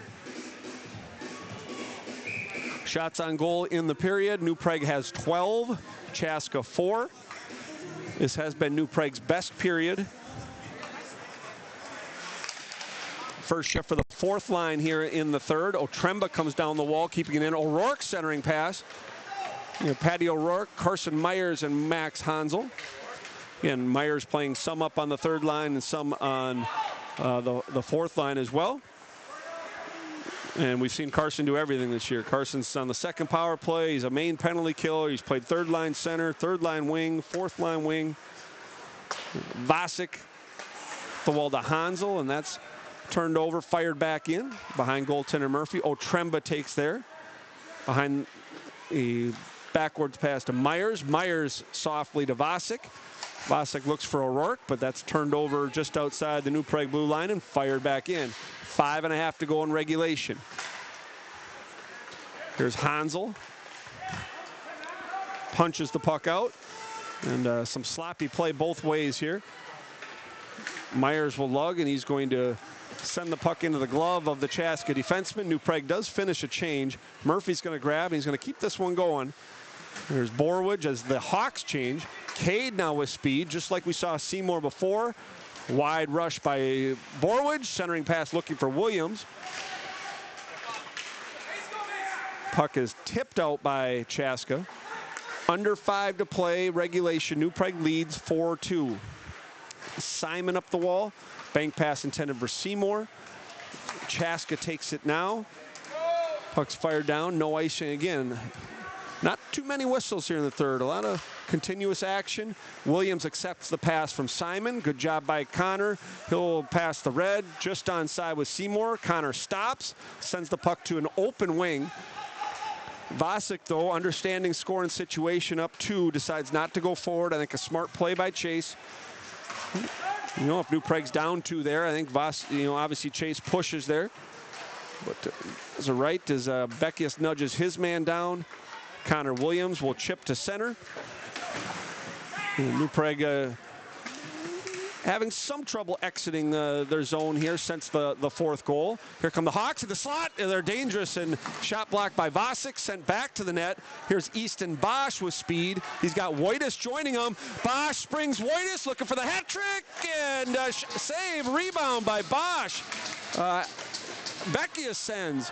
Shots on goal in the period. New Prague has 12, Chaska 4. This has been New Prague's best period. First shift for the fourth line here in the third. Otremba comes down the wall, keeping it in. O'Rourke centering pass. Patty O'Rourke, Carson Myers, and Max Hansel. Again, Myers playing some up on the third line and some on the fourth line as well. And we've seen Carson do everything this year. Carson's on the second power play. He's a main penalty killer. He's played third line center, third line wing, fourth line wing. Vasic, the wall to Hansel, and that's turned over, fired back in behind goaltender Murphy. Otremba takes there. Behind a backwards pass to Myers. Myers softly to Vasic. Vasic looks for O'Rourke, but that's turned over just outside the New Prague blue line and fired back in. 5.5 to go in regulation. Here's Hansel. Punches the puck out. And some sloppy play both ways here. Myers will lug, and he's going to send the puck into the glove of the Chaska defenseman. New Prague does finish a change. Murphy's going to grab, and he's going to keep this one going. There's Borowicz as the Hawks change. Cade now with speed, just like we saw Seymour before. Wide rush by Borowicz, centering pass looking for Williams. Puck is tipped out by Chaska. Under 5 to play, regulation. New Prague leads 4-2. Simon up the wall. Bank pass intended for Seymour. Chaska takes it now. Puck's fired down. No icing again. Not too many whistles here in the third. A lot of continuous action. Williams accepts the pass from Simon. Good job by Connor. He'll pass the red. Just onside with Seymour. Connor stops. Sends the puck to an open wing. Vasic, though, understanding scoring situation up 2, decides not to go forward. I think a smart play by Chase. If New Prague's down 2 there, I think obviously Chase pushes there. But as a right, as Beckius nudges his man down, Connor Williams will chip to center. And New Prague having some trouble exiting their zone here since the fourth goal. Here come the Hawks in the slot. They're dangerous, and shot blocked by Vasic, sent back to the net. Here's Easton Bosch with speed. He's got Wojtas joining him. Bosch springs Wojtas, looking for the hat trick, and save, rebound by Bosch. Beckius sends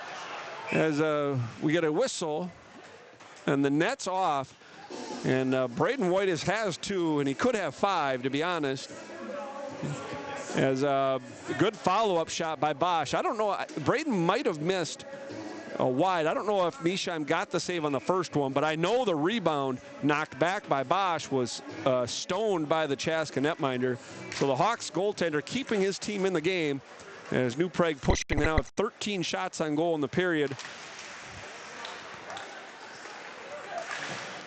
as we get a whistle, and the net's off. And Braden Wojtas has 2, and he could have 5, to be honest. As a good follow-up shot by Bosch. I don't know, Braden might have missed a wide. I don't know if Meesheim got the save on the first one, but I know the rebound knocked back by Bosch was stoned by the Chaska netminder. So the Hawks goaltender keeping his team in the game, as New Prague pushing now at 13 shots on goal in the period.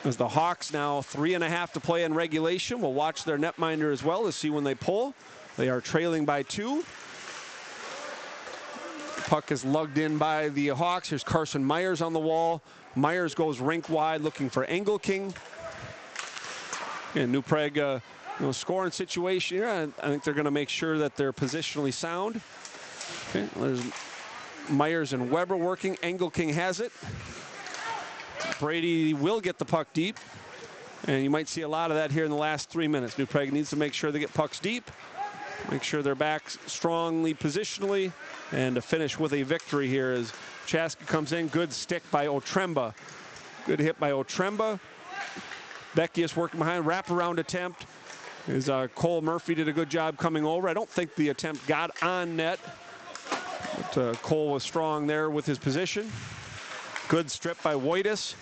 As the Hawks now 3.5 to play in regulation. We'll watch their netminder as well to see when they pull. They are trailing by 2. Puck is lugged in by the Hawks. Here's Carson Myers on the wall. Myers goes rink wide looking for Engelking. And New Prague scoring situation here. I think they're going to make sure that they're positionally sound. Okay, there's Myers and Weber working. Engelking has it. Brady will get the puck deep, and you might see a lot of that here in the last 3 minutes. New Prague needs to make sure they get pucks deep, make sure they're back strongly positionally, and to finish with a victory here as Chaska comes in. Good stick by Otremba. Good hit by Otremba. Beckius working behind, wraparound attempt. As Cole Murphy did a good job coming over. I don't think the attempt got on net, but Cole was strong there with his position. Good strip by Wojtas.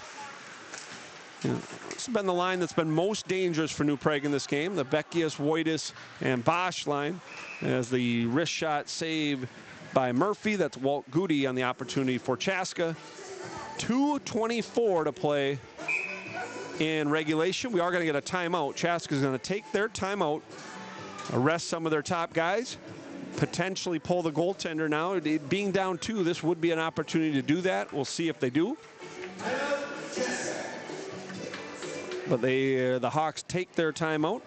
This has been the line that's been most dangerous for New Prague in this game. The Beckius, Wojtas, and Bosch line. As the wrist shot save by Murphy. That's Walt Goody on the opportunity for Chaska. 2:24 to play in regulation. We are going to get a timeout. Chaska's going to take their timeout, arrest some of their top guys, potentially pull the goaltender now. Being down 2, this would be an opportunity to do that. We'll see if they do. But the Hawks take their timeout.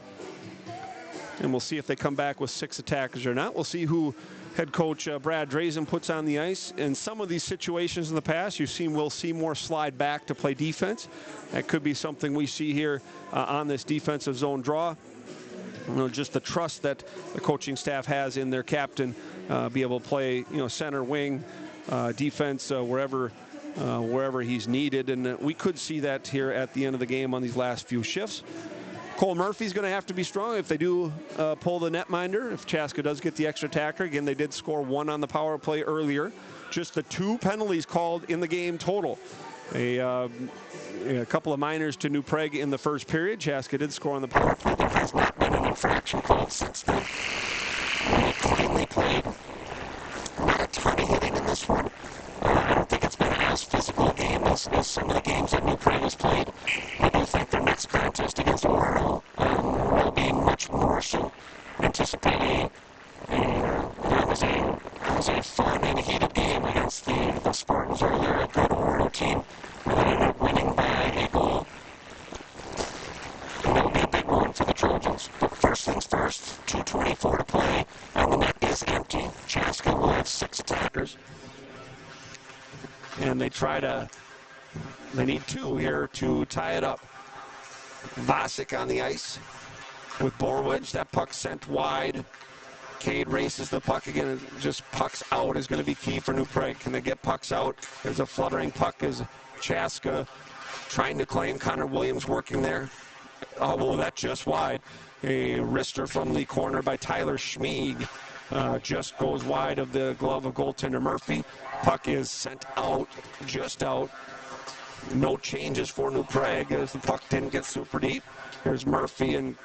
And we'll see if they come back with 6 attackers or not. We'll see who head coach Brad Drazen puts on the ice. In some of these situations in the past, you've seen Will Seymour slide back to play defense. That could be something we see here on this defensive zone draw. You know, just the trust that the coaching staff has in their captain, be able to play, you know, center, wing, defense, wherever he's needed. And we could see that here at the end of the game on these last few shifts. Cole Murphy's going to have to be strong if they do pull the netminder. If Chaska does get the extra attacker, again, they did score 1 on the power play earlier. Just the 2 penalties called in the game total. A couple of minors to New Prague in the first period. Chaska did score on the power play. There has not been an infraction called since then. Cleanly played. Not a ton of hitting in this one. I don't think it's been as physical a game as some of the games that New Prague has played. I do think the next contest against Oro will be much more so anticipating. It was a fun and heated game against the Spartans earlier, a good Oro team. They ended up winning by a goal. And that'll be a big one for the Trojans. But first things first, 2:24 to play, and the net is empty. Chaska will have 6 attackers. And they need 2 here to tie it up. Vasic on the ice with Borwedge. That puck sent wide. Cade races the puck again. Just pucks out is going to be key for New Prague. Can they get pucks out? There's a fluttering puck as Chaska trying to claim. Connor Williams working there. Oh, well, that's just wide. A wrister from the corner by Tyler Schmieg. Just goes wide of the glove of goaltender Murphy. Puck is sent out, just out. No changes for New Prague as the puck didn't get super deep. Here's Murphy, and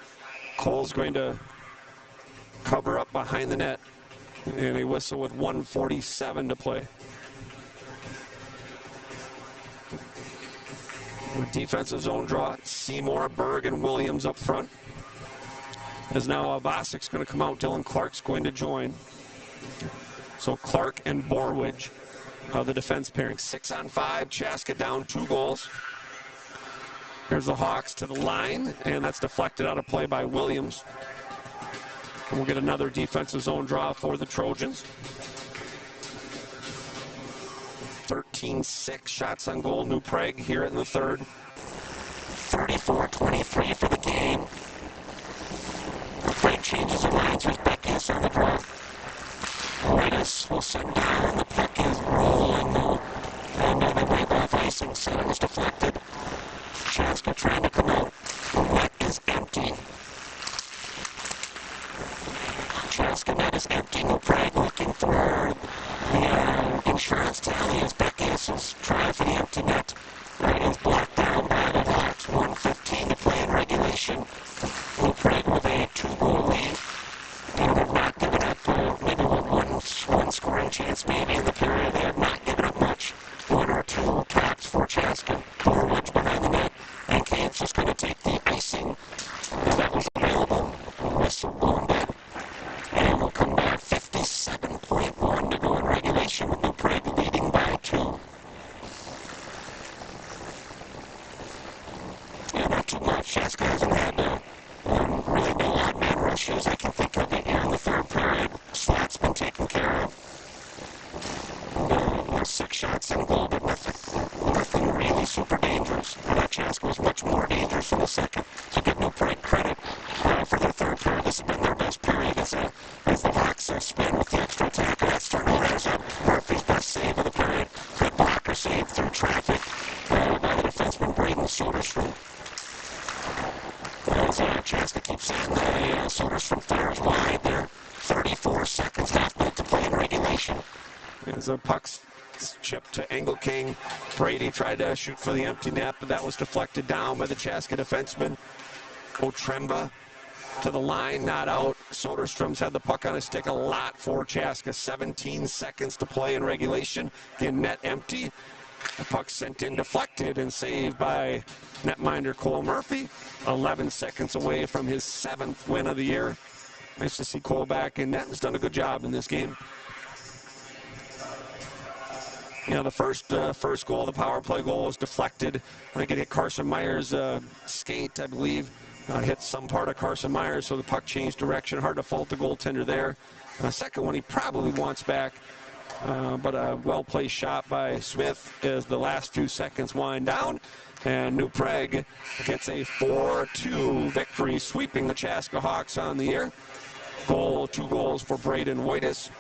Cole's going to cover up behind the net. And a whistle with 1:47 to play. Defensive zone draw. Seymour, Berg, and Williams up front. As now Vasic's going to come out. Dylan Clark's going to join. So Clark and Borwedge are the defense pairing. 6-on-5. Chaska down 2 goals. Here's the Hawks to the line, and that's deflected out of play by Williams. And we'll get another defensive zone draw for the Trojans. 13-6 shots on goal. New Prague here in the third. 34-23 for the game. New Prague changes the lines with Beckus on the draw. Lattis will send down. The puck is rolling though. And they break off icing. Center was deflected. Chaska trying to come out. The net is empty. Chaska net is empty. New Prague looking for the insurance tally as Beckus is trying for the empty net. Right is blocked down by the Hawks. 1:15 to play in regulation. New Prague with a 2-goal lead. And they've not given up maybe one scoring chance maybe in the period. They have not given up much. 1 or 2 taps for Chaska. Borwedge behind the net. And Cade's just going to take the icing that was available. Whistle blown dead. And we'll come back 57.1 to go in regulation with New Prague leading by 2. Yeah, not too much. Chaska hasn't had really no odd man rushes I can think of it here in the third period. Slot's been taken care of. 6 shots on goal, but nothing really super dangerous. Chaska was much more dangerous in the second. So give New Prague credit for their third period. This has been their best period as the Hawks spin with the extra attacker. That's starting to rise up. Murphy's best save of the period. Good blocker save through traffic by the defenseman Braden Soderstrom. As Chaska keeps saying that Soderstrom fires wide there. 34 seconds, half minute to play in regulation. As a puck's chipped to Angle King. Brady tried to shoot for the empty net, but that was deflected down by the Chaska defenseman. Otremba to the line, not out. Soderstrom's had the puck on his stick a lot for Chaska. 17 seconds to play in regulation. Again, net empty. The puck sent in, deflected, and saved by netminder Cole Murphy. 11 seconds away from his 7th win of the year. Nice to see Cole back in net. He's done a good job in this game. You know, the first goal, the power play goal, was deflected. I think it hit Carson Meyer's skate, I believe. hits some part of Carson Myers, so the puck changed direction. Hard to fault the goaltender there. Second one he probably wants back, but a well-placed shot by Smith as the last few seconds wind down. And New Prague gets a 4-2 victory, sweeping the Chaska Hawks on the year. Two goals for Braden Wojtis,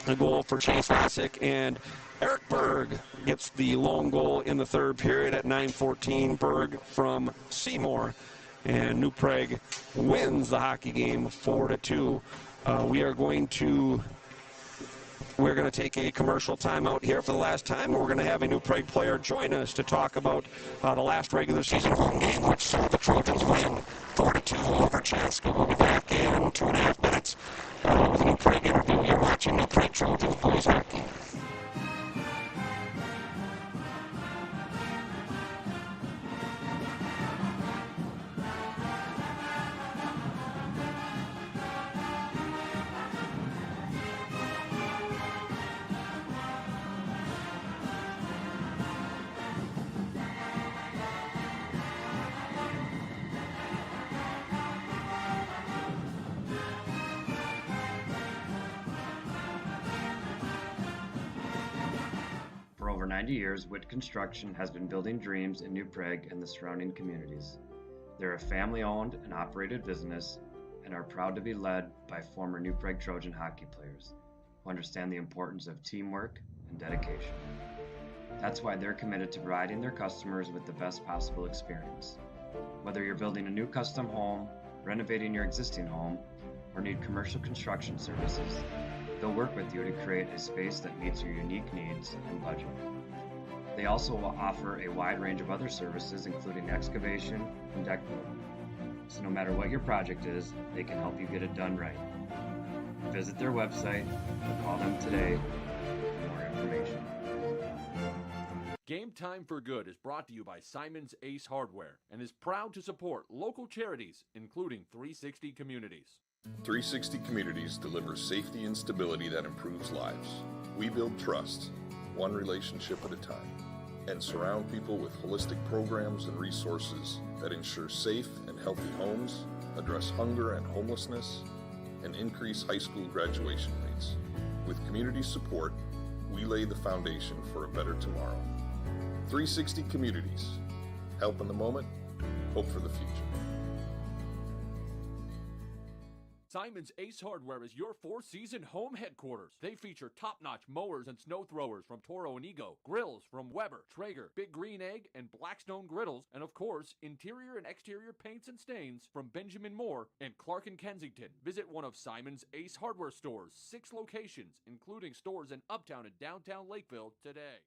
a goal for Chase Rosick, and Eric Berg gets the lone goal in the third period at 9:14. Berg from Seymour. And New Prague wins the hockey game 4-2. We're going to take a commercial timeout here for the last time, and we're going to have a New Prague player join us to talk about the last regular season home game, which saw the Trojans win 4-2 over Chaska. We'll be back in 2.5 minutes with a New Prague interview. You're watching New Prague Trojans boys hockey. For over 90 years, Witt Construction has been building dreams in New Prague and the surrounding communities. They're a family-owned and operated business and are proud to be led by former New Prague Trojan hockey players who understand the importance of teamwork and dedication. That's why they're committed to providing their customers with the best possible experience. Whether you're building a new custom home, renovating your existing home, or need commercial construction services, they'll work with you to create a space that meets your unique needs and budget. They also will offer a wide range of other services, including excavation and deck building. So no matter what your project is, they can help you get it done right. Visit their website or call them today for more information. Game Time for Good is brought to you by Simon's Ace Hardware and is proud to support local charities, including 360 Communities. 360 Communities delivers safety and stability that improves lives. We build trust, one relationship at a time, and surround people with holistic programs and resources that ensure safe and healthy homes, address hunger and homelessness, and increase high school graduation rates. With community support, we lay the foundation for a better tomorrow. 360 Communities. Help in the moment, hope for the future. Simon's Ace Hardware is your four-season home headquarters. They feature top-notch mowers and snow throwers from Toro and Ego, grills from Weber, Traeger, Big Green Egg, and Blackstone griddles, and of course, interior and exterior paints and stains from Benjamin Moore and Clark and Kensington. Visit one of Simon's Ace Hardware stores, 6 locations, including stores in Uptown and downtown Lakeville today.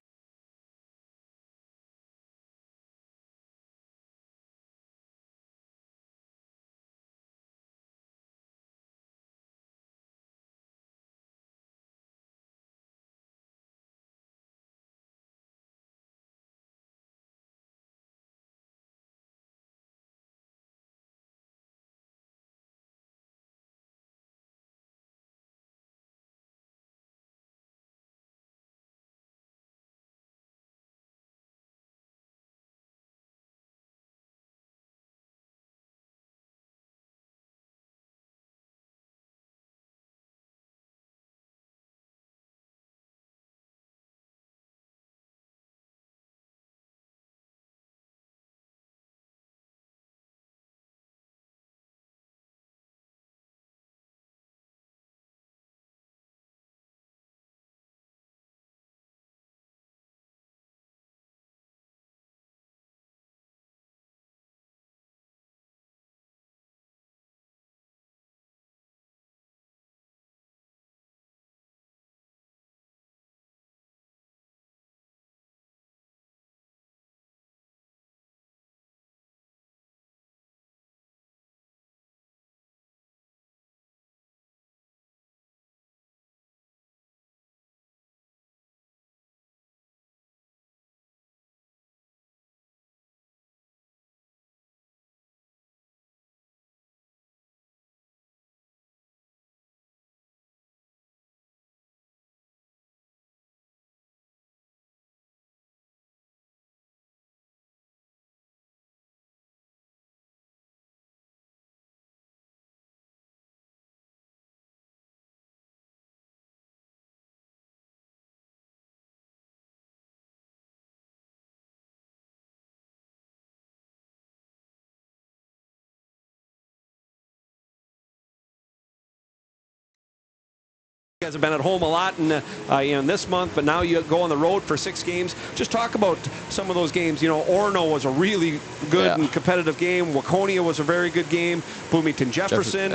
You guys have been at home a lot in this month, but now you go on the road for 6 games. Just talk about some of those games. You know, Orono was a really good and competitive game. Waconia was a very good game. Bloomington Jefferson.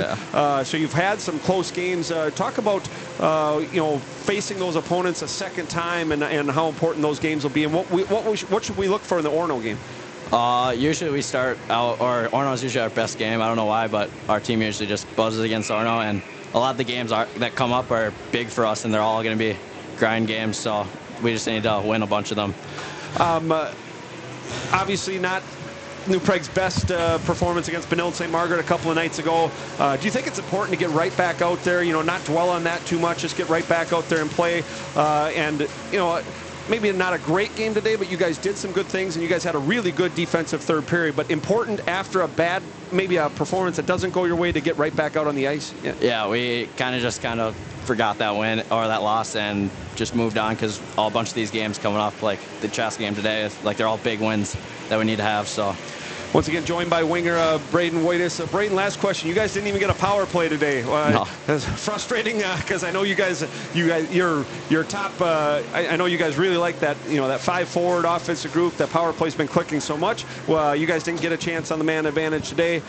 So you've had some close games. Talk about, facing those opponents a second time and how important those games will be. And what should we look for in the Orono game? Usually we start out, or Orono is usually our best game. I don't know why, but our team usually just buzzes against Orono, and a lot of the games that come up are big for us, and they're all going to be grind games, so we just need to win a bunch of them. Obviously not New Prague's best performance against Benilde St. Margaret a couple of nights ago. Do you think it's important to get right back out there, not dwell on that too much, just get right back out there and play, maybe not a great game today, but you guys did some good things, and you guys had a really good defensive third period. But important after a bad, maybe a performance that doesn't go your way, to get right back out on the ice? Yeah, we kind of forgot that win or that loss and just moved on, because a bunch of these games coming up, like the Chaska game today, they're all big wins that we need to have. So. Once again, joined by winger Braden Waitis. Braden, last question. You guys didn't even get a power play today. No. It's frustrating because I know you're top. I know you guys really like that. That 5-forward offensive group. That power play's been clicking so much. Well, you guys didn't get a chance on the man advantage today.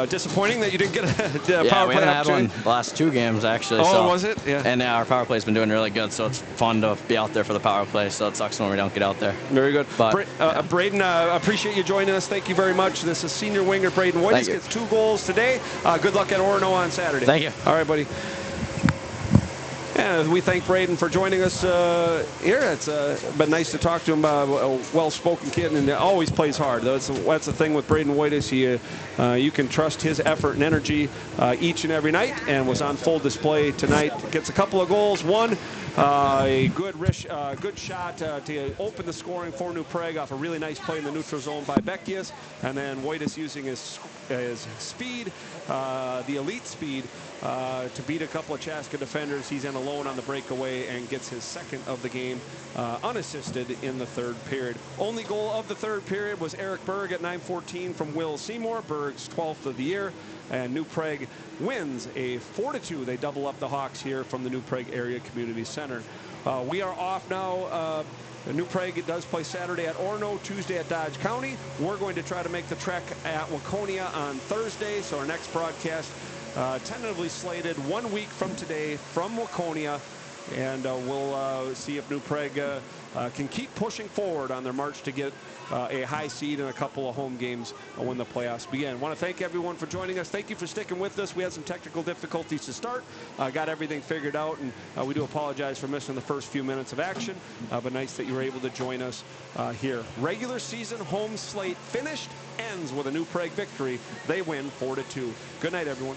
Disappointing that you didn't get a power play. Yeah, we haven't had one the last 2 games, actually. Oh, so. Was it? Yeah. And our power play's been doing really good, so it's fun to be out there for the power play, so it sucks when we don't get out there. Very good. But, Braden, appreciate you joining us. Thank you very much. This is senior winger Braden Waitis. Gets 2 goals today. Good luck at Orono on Saturday. Thank you. All right, buddy. And we thank Braden for joining us here. It's been nice to talk to him. A well-spoken kid, and always plays hard. That's the thing with Braden Waitis. You can trust his effort and energy each and every night, and was on full display tonight. Gets a couple of goals. One, a good shot to open the scoring for New Prague off a really nice play in the neutral zone by Beckius, and then Waitis using his speed, the elite speed, to beat a couple of Chaska defenders. He's in alone on the breakaway and gets his second of the game, unassisted in the third period. Only goal of the third period was Eric Berg at 9:14 from Will Seymour, Berg's 12th of the year. And New Prague wins a 4-2. They double up the Hawks here from the New Prague Area Community Center. We are off now. New Prague does play Saturday at Orono, Tuesday at Dodge County. We're going to try to make the trek at Waconia on Thursday. So our next broadcast tentatively slated 1 week from today from Waconia. And we'll see if New Prague can keep pushing forward on their march to get a high seed in a couple of home games when the playoffs begin. I want to thank everyone for joining us. Thank you for sticking with us. We had some technical difficulties to start. Got everything figured out, and we do apologize for missing the first few minutes of action, but nice that you were able to join us here. Regular season home slate finished, ends with a New Prague victory. They win 4-2. Good night, everyone.